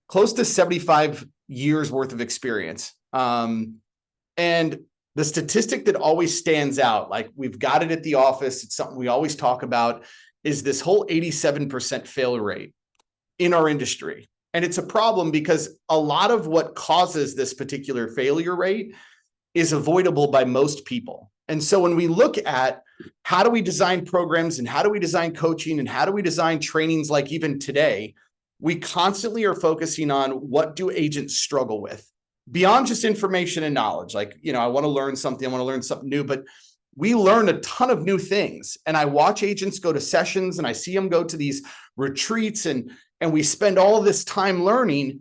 close to 75 years worth of experience. And the statistic that always stands out, like we've got it at the office, it's something we always talk about, is this whole 87% failure rate in our industry. And it's a problem because a lot of what causes this particular failure rate is avoidable by most people. And so when we look at how do we design programs and how do we design coaching and how do we design trainings like even today, we constantly are focusing on what do agents struggle with beyond just information and knowledge. Like, I want to learn something, I want to learn something new, but we learn a ton of new things. And I watch agents go to sessions and I see them go to these retreats and we spend all of this time learning.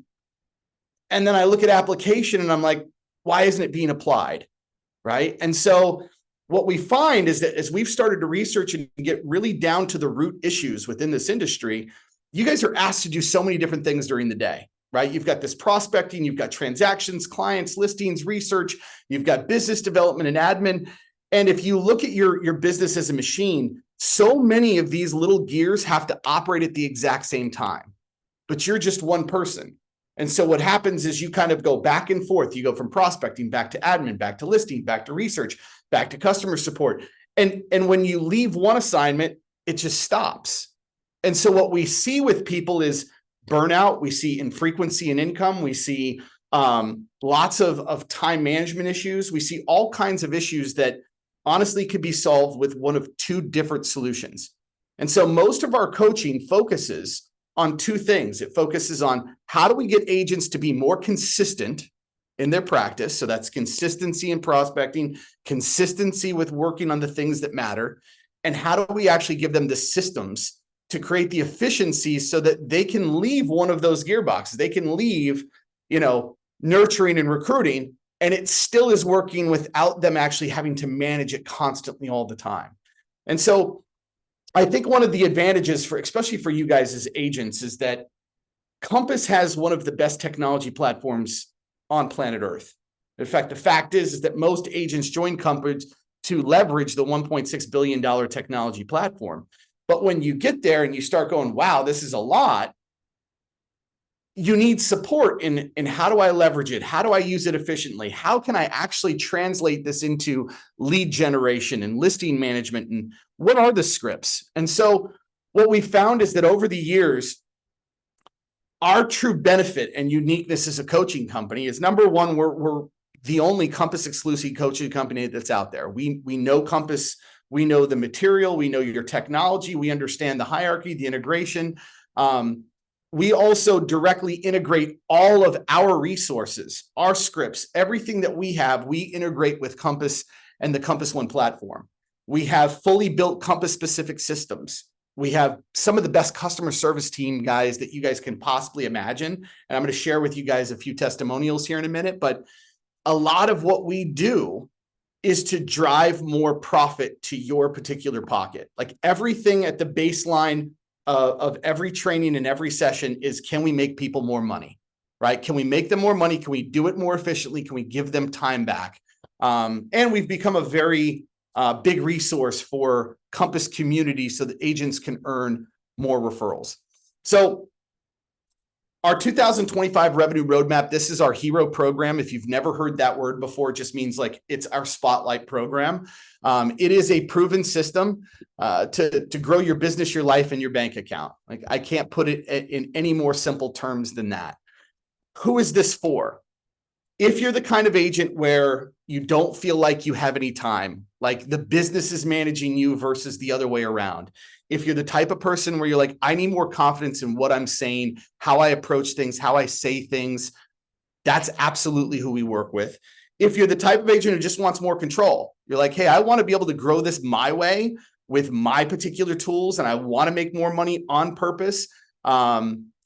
And then I look at application and I'm like, why isn't it being applied? Right. And so what we find is that as we've started to research and get really down to the root issues within this industry, you guys are asked to do so many different things during the day, right? You've got this prospecting, you've got transactions, clients, listings, research, you've got business development and admin. And if you look at your business as a machine, so many of these little gears have to operate at the exact same time, but you're just one person. And so what happens is you kind of go back and forth. You go from prospecting back to admin, back to listing, back to research, back to customer support. And when you leave one assignment, it just stops. And so what we see with people is burnout. We see infrequency in income. We see lots of time management issues. We see all kinds of issues that honestly could be solved with one of two different solutions. And so most of our coaching focuses on two things. It focuses on how do we get agents to be more consistent in their practice. So that's consistency in prospecting, consistency with working on the things that matter. And how do we actually give them the systems to create the efficiencies so that they can leave one of those gearboxes. They can leave, nurturing and recruiting, and it still is working without them actually having to manage it constantly all the time. And so I think one of the advantages especially for you guys as agents, is that Compass has one of the best technology platforms on planet Earth. In fact, the fact is that most agents join Compass to leverage the $1.6 billion technology platform. But when you get there and you start going, wow, this is a lot, you need support in how do I leverage it? How do I use it efficiently? How can I actually translate this into lead generation and listing management? And what are the scripts? And so what we found is that over the years, our true benefit and uniqueness as a coaching company is, number one, we're the only Compass exclusive coaching company that's out there. We know Compass, we know the material, we know your technology, we understand the hierarchy, the integration. We also directly integrate all of our resources, our scripts, everything that we have, we integrate with Compass and the Compass One platform. We have fully built Compass specific systems. We have some of the best customer service team guys that you guys can possibly imagine. And I'm going to share with you guys a few testimonials here in a minute, but a lot of what we do is to drive more profit to your particular pocket. Like everything at the baseline of every training and every session is, can we make people more money, right? Can we make them more money? Can we do it more efficiently? Can we give them time back? And we've become a very big resource for Compass community so that agents can earn more referrals. So our 2025 revenue roadmap, this is our hero program. If you've never heard that word before, it just means like it's our spotlight program. It is a proven system to grow your business, your life, and your bank account. Like I can't put it in any more simple terms than that. Who is this for? If you're the kind of agent where you don't feel like you have any time, like the business is managing you versus the other way around. If you're the type of person where you're like, I need more confidence in what I'm saying, how I approach things, how I say things, that's absolutely who we work with. If you're the type of agent who just wants more control, you're like, hey, I want to be able to grow this my way with my particular tools, and I want to make more money on purpose.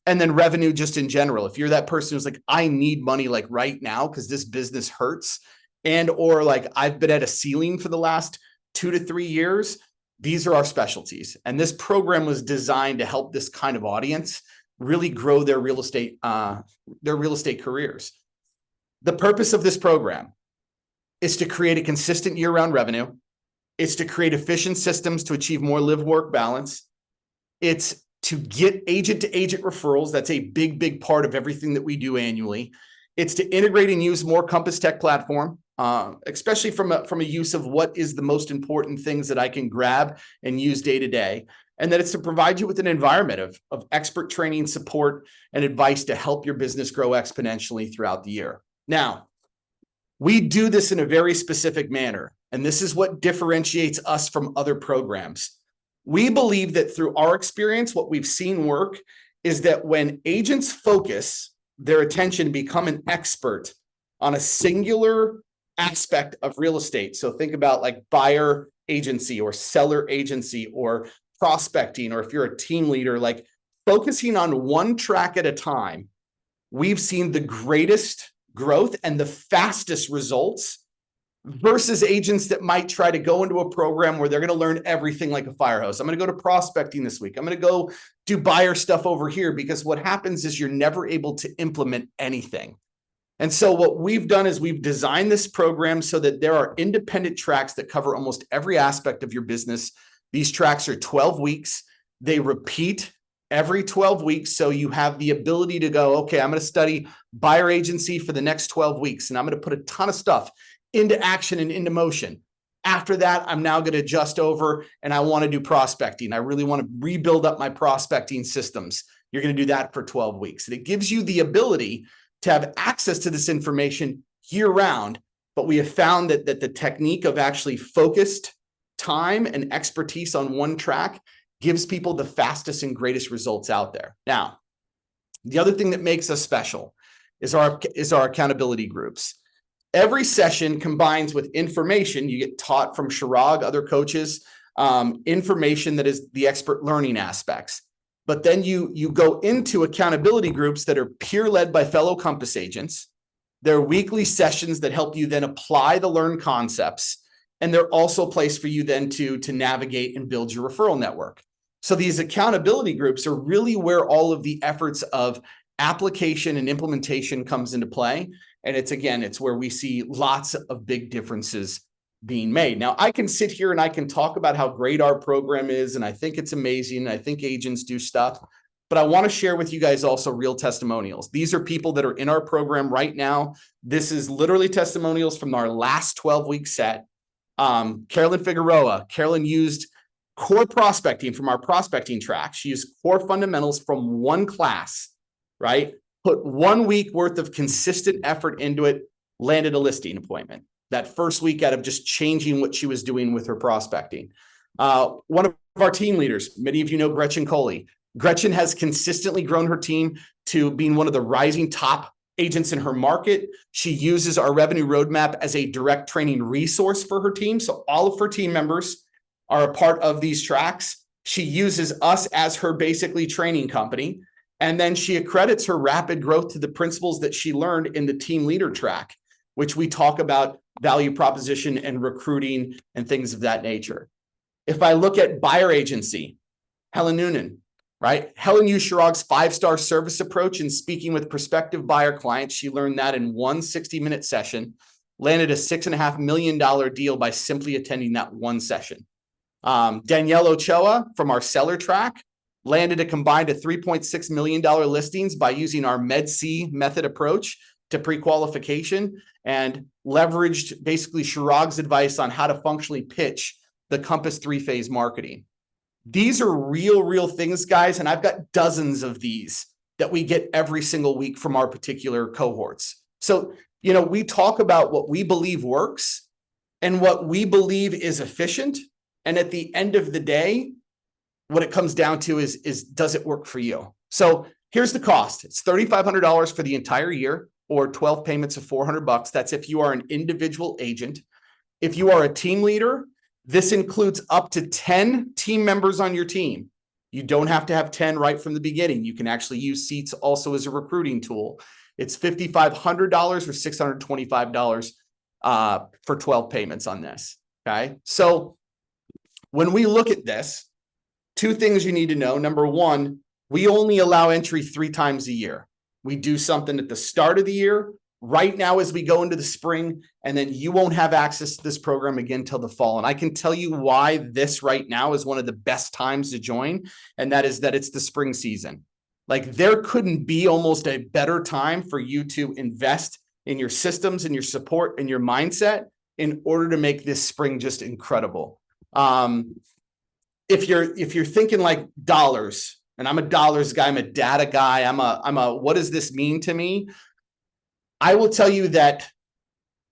And then revenue just in general. If you're that person who's like, I need money like right now because this business hurts, and or like I've been at a ceiling for the last 2 to 3 years, these are our specialties. And this program was designed to help this kind of audience really grow their real estate careers. The purpose of this program is to create a consistent year-round revenue. It's to create efficient systems to achieve more live-work balance. It's to get agent-to-agent referrals. That's a big, big part of everything that we do annually. It's to integrate and use more Compass Tech platform, especially from a use of what is the most important things that I can grab and use day to day. And then it's to provide you with an environment of expert training, support, and advice to help your business grow exponentially throughout the year. Now, we do this in a very specific manner, and this is what differentiates us from other programs. We believe that through our experience, what we've seen work is that when agents focus their attention to become an expert on a singular aspect of real estate. So think about like buyer agency or seller agency or prospecting, or if you're a team leader, like focusing on one track at a time, we've seen the greatest growth and the fastest results versus agents that might try to go into a program where they're going to learn everything like a fire hose. I'm going to go to prospecting this week. I'm going to go do buyer stuff over here, because what happens is you're never able to implement anything. And so what we've done is we've designed this program so that there are independent tracks that cover almost every aspect of your business. These tracks are 12 weeks. They repeat every 12 weeks. So you have the ability to go, okay, I'm going to study buyer agency for the next 12 weeks, and I'm going to put a ton of stuff into action and into motion. After that, I'm now going to adjust over and I want to do prospecting. I really want to rebuild up my prospecting systems. You're going to do that for 12 weeks. And it gives you the ability to have access to this information year round. But we have found that the technique of actually focused time and expertise on one track gives people the fastest and greatest results out there. Now, the other thing that makes us special is our accountability groups. Every session combines with information you get taught from Chirag, other coaches, information that is the expert learning aspects. But then you go into accountability groups that are peer led by fellow Compass agents. They're weekly sessions that help you then apply the learned concepts. And they're also a place for you then to navigate and build your referral network. So these accountability groups are really where all of the efforts of application and implementation comes into play. And it's where we see lots of big differences being made. Now, I can sit here and I can talk about how great our program is, and I think it's amazing. I think agents do stuff, but I want to share with you guys also real testimonials. These are people that are in our program right now. This is literally testimonials from our last 12-week set. Carolyn Figueroa. Carolyn used core prospecting from our prospecting track. She used core fundamentals from one class, right? Put 1 week worth of consistent effort into it, landed a listing appointment. That first week out of just changing what she was doing with her prospecting. One of our team leaders, many of you know Gretchen Coley. Gretchen has consistently grown her team to being one of the rising top agents in her market. She uses our revenue roadmap as a direct training resource for her team. So all of her team members are a part of these tracks. She uses us as her basically training company. And then she accredits her rapid growth to the principles that she learned in the team leader track, which we talk about value proposition and recruiting and things of that nature. If I look at buyer agency, Helen Noonan, right? Helen used Chirag's 5-star service approach in speaking with prospective buyer clients. She learned that in one 60-minute session, landed a $6.5 million deal by simply attending that one session. Danielle Ochoa from our seller track landed a combined $3.6 million listings by using our Med-C method approach to pre-qualification and leveraged basically Chirag's advice on how to functionally pitch the Compass 3-phase marketing. These are real things, guys. And I've got dozens of these that we get every single week from our particular cohorts. So, we talk about what we believe works and what we believe is efficient. And at the end of the day, what it comes down to is does it work for you? So here's the cost. It's $3,500 for the entire year, or 12 payments of $400. That's if you are an individual agent. If you are a team leader, this includes up to 10 team members on your team. You don't have to have 10 right from the beginning. You can actually use seats also as a recruiting tool. It's $5,500 or $625 for 12 payments on this. Okay. So when we look at this, 2 things you need to know. Number one, we only allow entry 3 times a year. We do something at the start of the year, right now as we go into the spring, and then you won't have access to this program again till the fall. And I can tell you why this right now is one of the best times to join, and that is that it's the spring season. Like, there couldn't be almost a better time for you to invest in your systems and your support and your mindset in order to make this spring just incredible. If you're thinking like dollars, and I'm a dollars guy, I'm a data guy, I'm a what does this mean to me? I will tell you that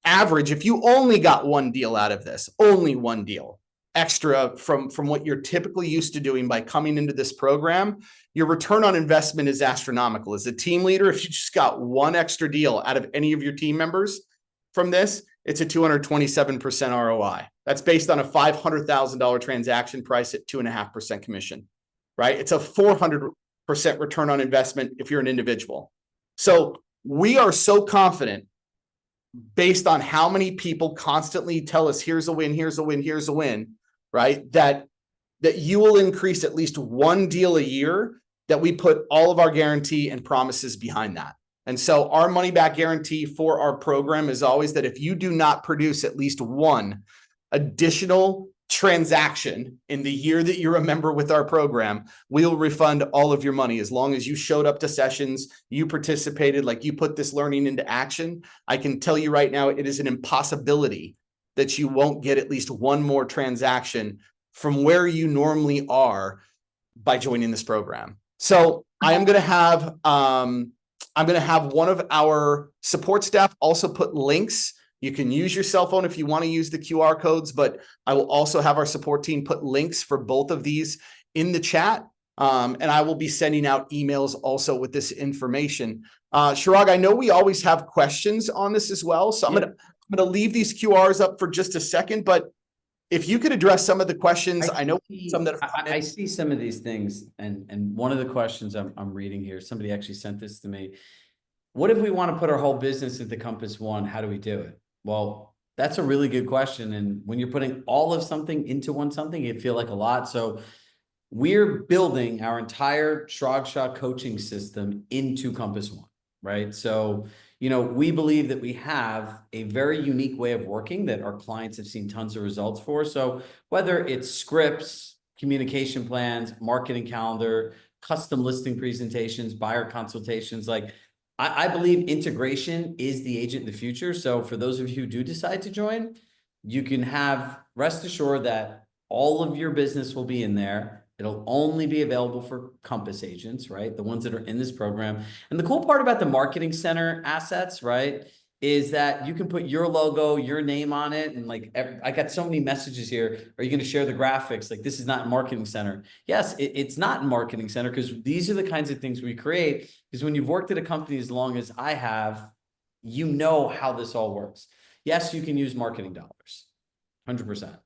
average, if you only got one deal out of this, only one deal extra from what you're typically used to doing by coming into this program, your return on investment is astronomical. As a team leader, if you just got one extra deal out of any of your team members from this, it's a 227% ROI. That's based on a $500,000 transaction price at 2.5% commission, right? It's a 400% return on investment if you're an individual. So we are so confident based on how many people constantly tell us, here's a win, here's a win, here's a win, right? That you will increase at least one deal a year, that we put all of our guarantee and promises behind that. And so our money back guarantee for our program is always that if you do not produce at least one additional transaction in the year that you're a member with our program, we'll refund all of your money as long as you showed up to sessions, you participated, like you put this learning into action. I can tell you right now, it is an impossibility that you won't get at least one more transaction from where you normally are by joining this program. So I am going to have one of our support staff also put links. You can use your cell phone if you want to use the QR codes, but I will also have our support team put links for both of these in the chat. And I will be sending out emails also with this information. Chirag, I know we always have questions on this as well. So I'm going to leave these QRs up for just a second, but if you could address some of the questions, I know some that I see some of these things, and one of the questions I'm reading here, somebody actually sent this to me. What if we want to put our whole business into Compass One? How do we do it? Well, that's a really good question. And when you're putting all of something into one something, it feel like a lot. So we're building our entire Shirag Shah coaching system into Compass One, right? So, you know, we believe that we have a very unique way of working that our clients have seen tons of results for. So whether it's scripts, communication plans, marketing calendar, custom listing presentations, buyer consultations, like I believe integration is the agent in the future. So for those of you who do decide to join, you can have rest assured that all of your business will be in there. It'll only be available for Compass agents, right? The ones that are in this program. And the cool part about the Marketing Center assets, right, is that you can put your logo, your name on it. And like, I got so many messages here. Are you going to share the graphics? Like, this is not in Marketing Center. Yes, it's not in Marketing Center, because these are the kinds of things we create. Because when you've worked at a company as long as I have, you know how this all works. Yes, you can use marketing dollars, 100%.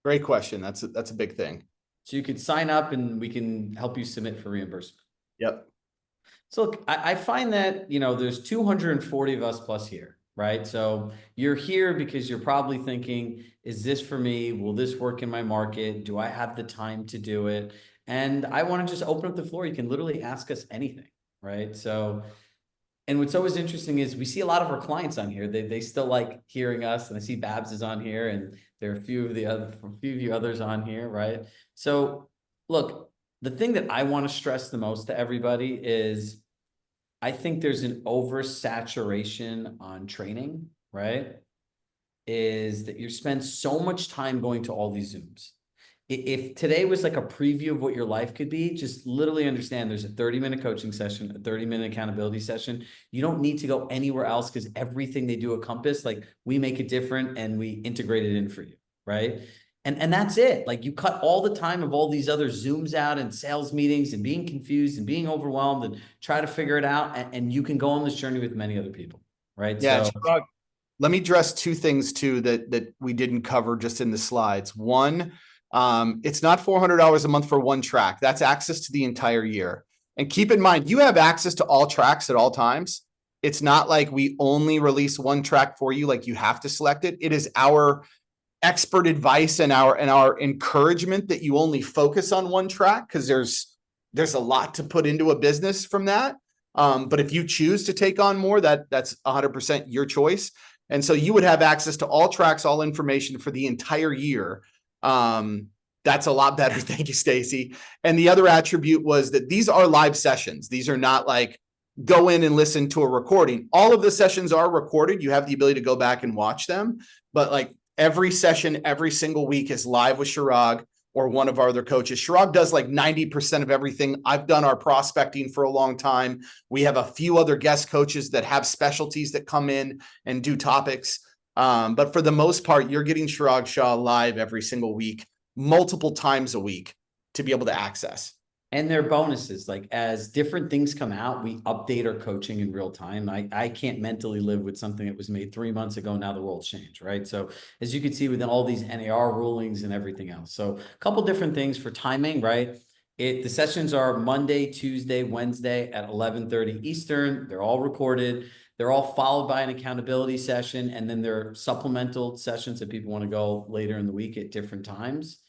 Great question. That's a big thing. So you could sign up and we can help you submit for reimbursement. Yep. So look, I find that, you know, there's 240 of us plus here, right? So you're here because you're probably thinking, is this for me? Will this work in my market? Do I have the time to do it? And I want to just open up the floor. You can literally ask us anything, right? So, and what's always interesting is we see a lot of our clients on here. They still like hearing us, and I see Babs is on here, and there are a few of you others on here, right? So look, the thing that I want to stress the most to everybody is I think there's an oversaturation on training, right? Is that you spend so much time going to all these Zooms. If today was like a preview of what your life could be, just literally understand there's a 30-minute coaching session, a 30-minute accountability session. You don't need to go anywhere else, because everything they do at Compass, like we make it different and we integrate it in for you, right? And that's it. Like you cut all the time of all these other Zooms out and sales meetings and being confused and being overwhelmed and try to figure it out. And you can go on this journey with many other people, right? Yeah. So Chirag, let me address two things too that we didn't cover just in the slides. One, it's not $400 a month for one track. That's access to the entire year. And keep in mind, you have access to all tracks at all times. It's not like we only release one track for you, like you have to select it. It is our expert advice and our encouragement that you only focus on one track, because there's a lot to put into a business from that. But if you choose to take on more, that's 100% your choice. And so you would have access to all tracks, all information for the entire year. That's a lot better. Thank you, Stacy. And the other attribute was that these are live sessions. These are not like go in and listen to a recording. All of the sessions are recorded. You have the ability to go back and watch them, but like every session, every single week is live with Chirag or one of our other coaches. Chirag does like 90% of everything. I've done our prospecting for a long time. We have a few other guest coaches that have specialties that come in and do topics. But for the most part, you're getting Chirag Shah live every single week, multiple times a week to be able to access. And their bonuses, like as different things come out, we update our coaching in real time. I can't mentally live with something that was made 3 months ago. Now the world's changed, right? So as you can see within all these NAR rulings and everything else. So a couple different things for timing, right? The sessions are Monday, Tuesday, Wednesday at 11:30 Eastern. They're all recorded. They're all followed by an accountability session. And then there are supplemental sessions that people want to go later in the week at different times.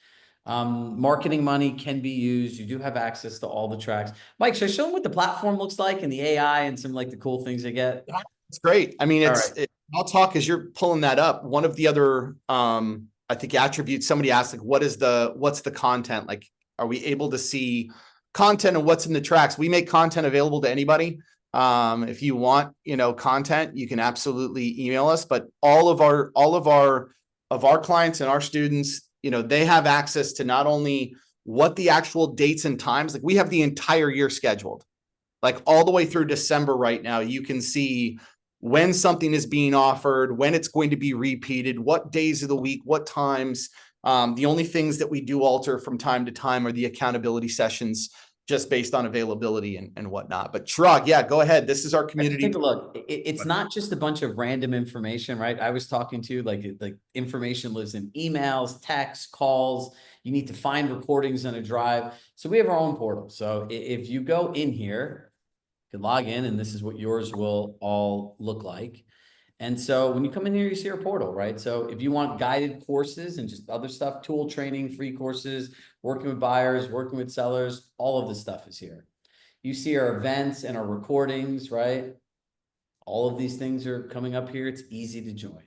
Marketing money can be used. You do have access to all the tracks. Mike, should I show them what the platform looks like and the AI and some like the cool things they get? It's great. I mean, All right. I'll talk as you're pulling that up. One of the other I think attributes, somebody asked like, what's the content? Like, are we able to see content and what's in the tracks? We make content available to anybody. If you want, content, you can absolutely email us, but all of our clients and our students, they have access to not only what the actual dates and times, like we have the entire year scheduled, like all the way through December right now. You can see when something is being offered, when it's going to be repeated, what days of the week, what times. The only things that we do alter from time to time are the accountability sessions, just based on availability and whatnot. But Chirag, yeah, go ahead. This is our community. Take a look. It's not just a bunch of random information, right? I was talking to like information lives in emails, texts, calls. You need to find recordings on a drive. So we have our own portal. So if you go in here, you can log in, and this is what yours will all look like. And so when you come in here, you see our portal, right? So if you want guided courses and just other stuff, tool training, free courses, working with buyers, working with sellers, all of this stuff is here. You see our events and our recordings, right? All of these things are coming up here. It's easy to join.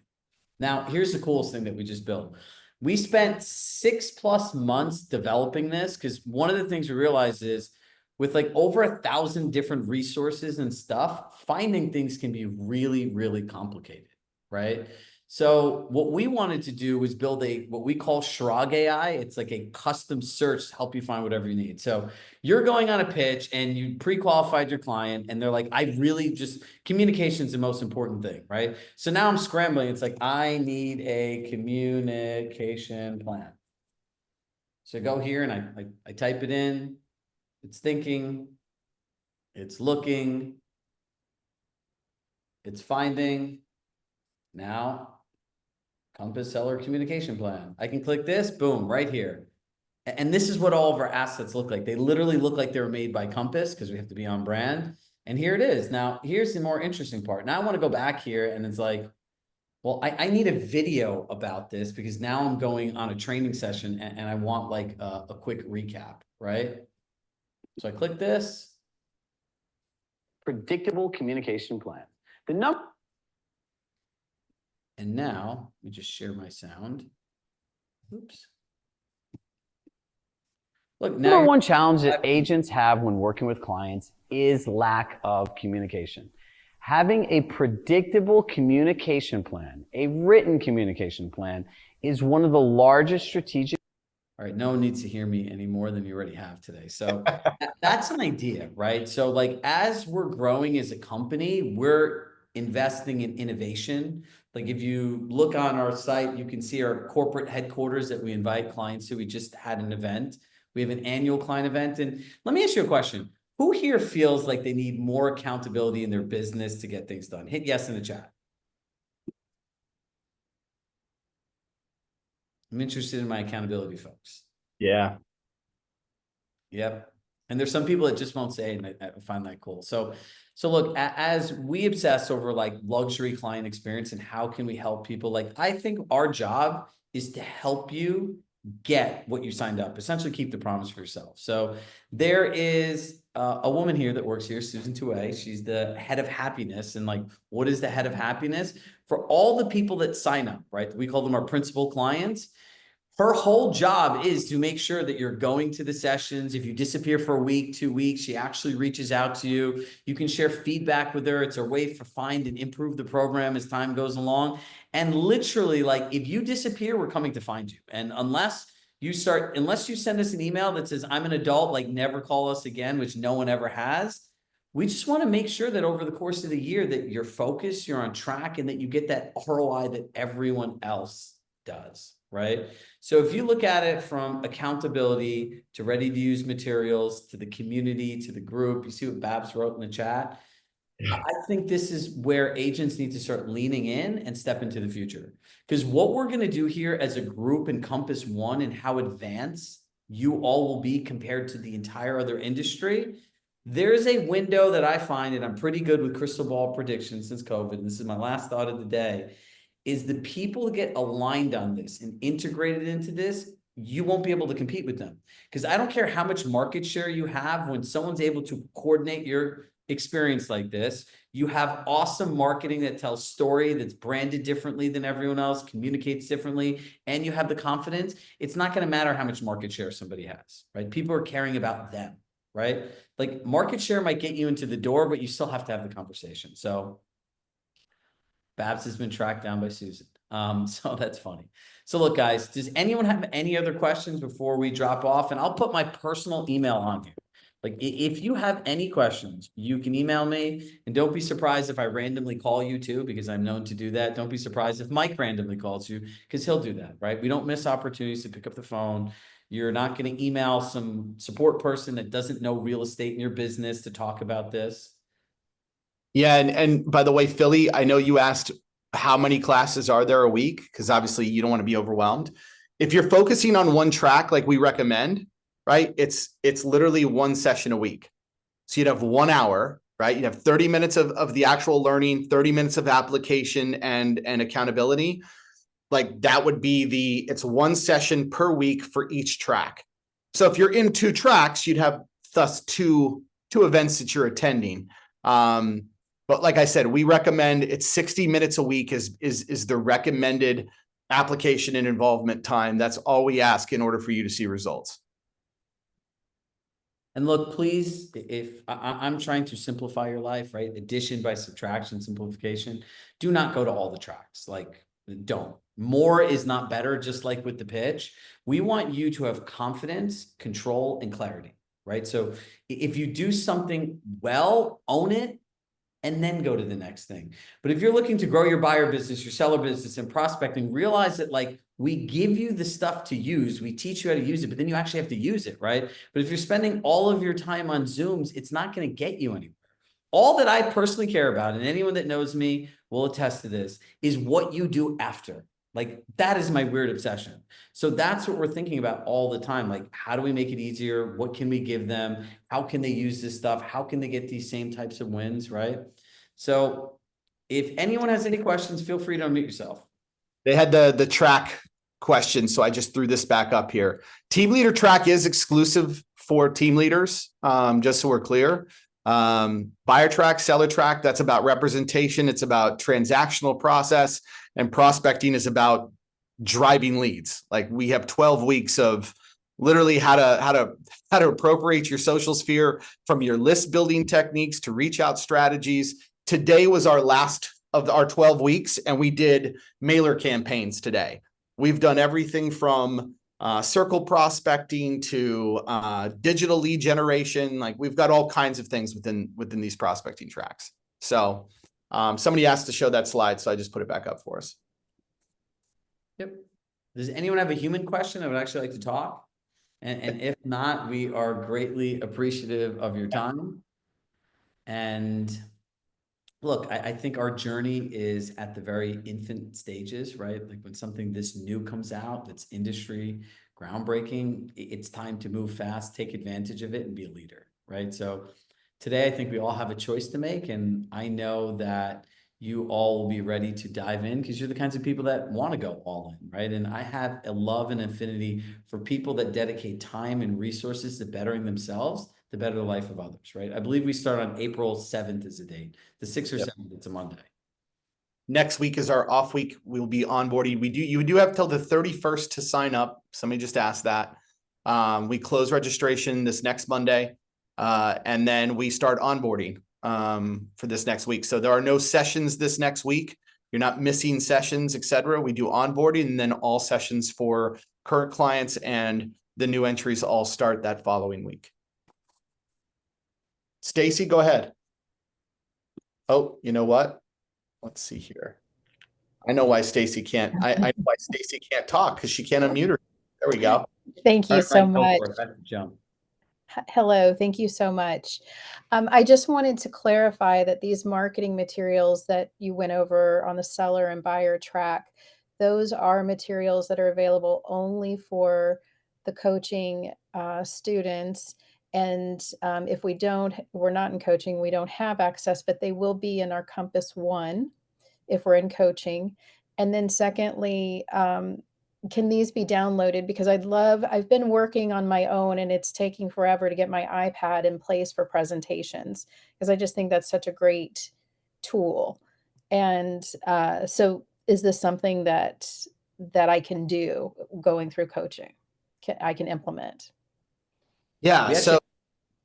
Now, here's the coolest thing that we just built. We spent 6+ months developing this, because one of the things we realized is with like over 1,000 different resources and stuff, finding things can be really, really complicated, right? So what we wanted to do was build what we call Chirag AI. It's like a custom search to help you find whatever you need. So you're going on a pitch and you pre-qualified your client and they're like, communication is the most important thing, right? So now I'm scrambling. It's like, I need a communication plan. So I go here and I type it in. It's thinking, it's looking, it's finding. Now, Compass Seller Communication Plan. I can click this, boom, right here. And this is what all of our assets look like. They literally look like they were made by Compass, because we have to be on brand. And here it is. Now, here's the more interesting part. Now I want to go back here and it's like, well, I need a video about this, because now I'm going on a training session and I want like a quick recap, right? So I click this. Predictable communication plan. The number. And now we just share my sound. Oops. Look, now Number one challenge that agents have when working with clients is lack of communication. Having a predictable communication plan, a written communication plan, is one of the largest strategic. All right, no one needs to hear me any more than you already have today. So that's an idea, right? So like as we're growing as a company, we're investing in innovation. Like if you look on our site, you can see our corporate headquarters that we invite clients to. We just had an event. We have an annual client event. And let me ask you a question. Who here feels like they need more accountability in their business to get things done? Hit yes in the chat. I'm interested in my accountability, folks. Yeah. Yep. And there's some people that just won't say, and I find that cool. So look, as we obsess over like luxury client experience and how can we help people, like I think our job is to help you get what you signed up, essentially keep the promise for yourself. So there is a woman here that works here, Susan Touay. She's the head of happiness. And like, what is the head of happiness? For all the people that sign up, right? We call them our principal clients. Her whole job is to make sure that you're going to the sessions. If you disappear for a week, 2 weeks, she actually reaches out to you. You can share feedback with her. It's a way to find and improve the program as time goes along. And literally, like if you disappear, we're coming to find you. And unless you send us an email that says, I'm an adult, like never call us again, which no one ever has. We just want to make sure that over the course of the year that you're focused, you're on track, and that you get that ROI that everyone else does. Right? So if you look at it from accountability to ready to use materials, to the community, to the group, you see what Babs wrote in the chat. I think this is where agents need to start leaning in and step into the future. Because what we're going to do here as a group in Compass One and how advanced you all will be compared to the entire other industry, there's a window that I find, and I'm pretty good with crystal ball predictions since COVID, and this is my last thought of the day, is the people that get aligned on this and integrated into this, you won't be able to compete with them. Because I don't care how much market share you have, when someone's able to coordinate your experience like this. You have awesome marketing that tells story, that's branded differently than everyone else, communicates differently, and you have the confidence. It's not going to matter how much market share somebody has, right? People are caring about them, right? Like market share might get you into the door, but you still have to have the conversation. So Babs has been tracked down by Susan. So that's funny. So look, guys, does anyone have any other questions before we drop off? And I'll put my personal email on here. Like if you have any questions, you can email me, and don't be surprised if I randomly call you too, because I'm known to do that. Don't be surprised if Mike randomly calls you, because he'll do that, right? We don't miss opportunities to pick up the phone. You're not going to email some support person that doesn't know real estate in your business to talk about this. Yeah. And by the way, Philly, I know you asked how many classes are there a week? Because obviously you don't want to be overwhelmed. If you're focusing on one track, like we recommend, right? It's literally one session a week. So you'd have 1 hour, right? You'd have 30 minutes of the actual learning, 30 minutes of application and accountability. Like that would be it's one session per week for each track. So if you're in 2 tracks, you'd have thus two events that you're attending. But like I said, we recommend it's 60 minutes a week is the recommended application and involvement time. That's all we ask in order for you to see results. And look, please, if I'm trying to simplify your life, right? Addition by subtraction, simplification. Do not go to all the tracks. Like, don't. More is not better, just like with the pitch. We want you to have confidence, control, and clarity, right? So if you do something well, own it, and then go to the next thing. But if you're looking to grow your buyer business, your seller business, and prospecting, realize that like we give you the stuff to use, we teach you how to use it, but then you actually have to use it, right? But if you're spending all of your time on Zooms, it's not going to get you anywhere. All that I personally care about, and anyone that knows me will attest to this, is what you do after. Like that is my weird obsession. So that's what we're thinking about all the time. Like, how do we make it easier? What can we give them? How can they use this stuff? How can they get these same types of wins, right? So if anyone has any questions, feel free to unmute yourself. They had the track question, so I just threw this back up here. Team leader track is exclusive for team leaders, just so we're clear. Buyer track, seller track, that's about representation. It's about transactional process, and prospecting is about driving leads. Like we have 12 weeks of literally how to appropriate your social sphere, from your list building techniques to reach out strategies. Today was our last of our 12 weeks, and we did mailer campaigns today. We've done everything from circle prospecting to digital lead generation. Like we've got all kinds of things within these prospecting tracks. So somebody asked to show that slide, so I just put it back up for us. Yep. Does anyone have a human question that would actually like to talk? And if not, we are greatly appreciative of your time. And look, I think our journey is at the very infant stages, right? Like when something this new comes out, that's industry groundbreaking, it's time to move fast, take advantage of it, and be a leader, right? So today, I think we all have a choice to make, and I know that you all will be ready to dive in because you're the kinds of people that want to go all in, right? And I have a love and affinity for people that dedicate time and resources to bettering themselves to better the life of others, right? I believe we start on April 7th is the date. The 6th or 7th, it's a Monday. Next week is our off week. We'll be onboarding. You do have till the 31st to sign up. Somebody just asked that. We close registration this next Monday, and then we start onboarding for this next week. So there are no sessions this next week. You're not missing sessions, etc. We do onboarding, and then all sessions for current clients and the new entries all start that following week. Stacy, go ahead. Oh, you know what? Let's see here. I know why Stacy can't. I know why Stacy can't talk, because she can't unmute her. There we go. Thank you so much. Jump. Hello, thank you so much. I just wanted to clarify that these marketing materials that you went over on the seller and buyer track, those are materials that are available only for the coaching students. And if we're not in coaching, we don't have access, but they will be in our Compass One if we're in coaching. And then secondly, can these be downloaded? Because I've been working on my own and it's taking forever to get my iPad in place for presentations because I just think that's such a great tool. And so is this something that I can do going through coaching? I can implement? Yeah. We So,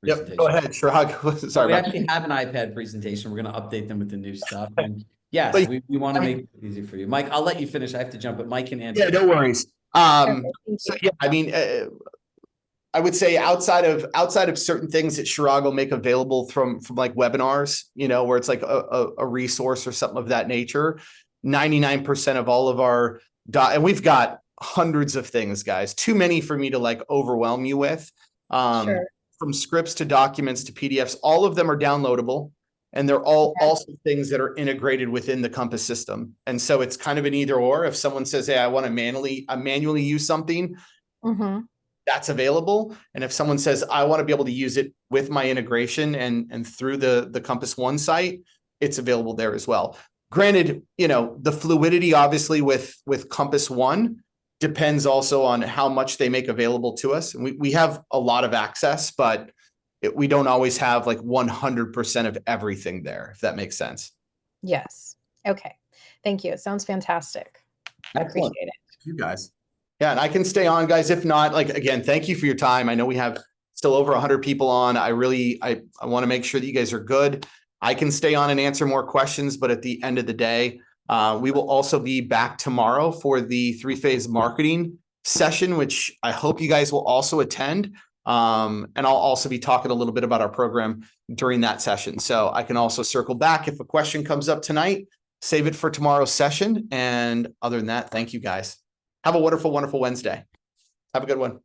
actually yep, go ahead, Chirag. Sorry We about actually have an iPad presentation. We're going to update them with the new stuff. And yes, But, we want to I mean, make it easy for you. Mike, I'll let you finish. I have to jump, but Mike can answer. yeah, no worries. Okay, thank So you. yeah, I mean, I would say outside of certain things that Chirag will make available from like webinars, where it's like a resource or something of that nature, 99% of all of our and we've got hundreds of things, guys, too many for me to like overwhelm you with. Sure. From scripts to documents to PDFs, all of them are downloadable. And they're all Okay. also things that are integrated within the Compass system. And so it's kind of an either or. If someone says, hey, I want to manually use something, Mm-hmm. that's available. And if someone says, I want to be able to use it with my integration and through the Compass One site, it's available there as well. Granted, the fluidity obviously with Compass One depends also on how much they make available to us. And we have a lot of access, but we don't always have like 100% of everything there, if that makes sense. Yes. Okay. Thank you. It sounds fantastic. I Excellent. appreciate it. You guys. Yeah, and I can stay on, guys. If not, like, again, thank you for your time. I know we have still over 100 people on. I want to make sure that you guys are good. I can stay on and answer more questions, but at the end of the day, we will also be back tomorrow for the 3-phase marketing session, which I hope you guys will also attend. And I'll also be talking a little bit about our program during that session. So I can also circle back if a question comes up tonight, save it for tomorrow's session. And other than that, thank you guys. Have a wonderful, wonderful Wednesday. Have a good one.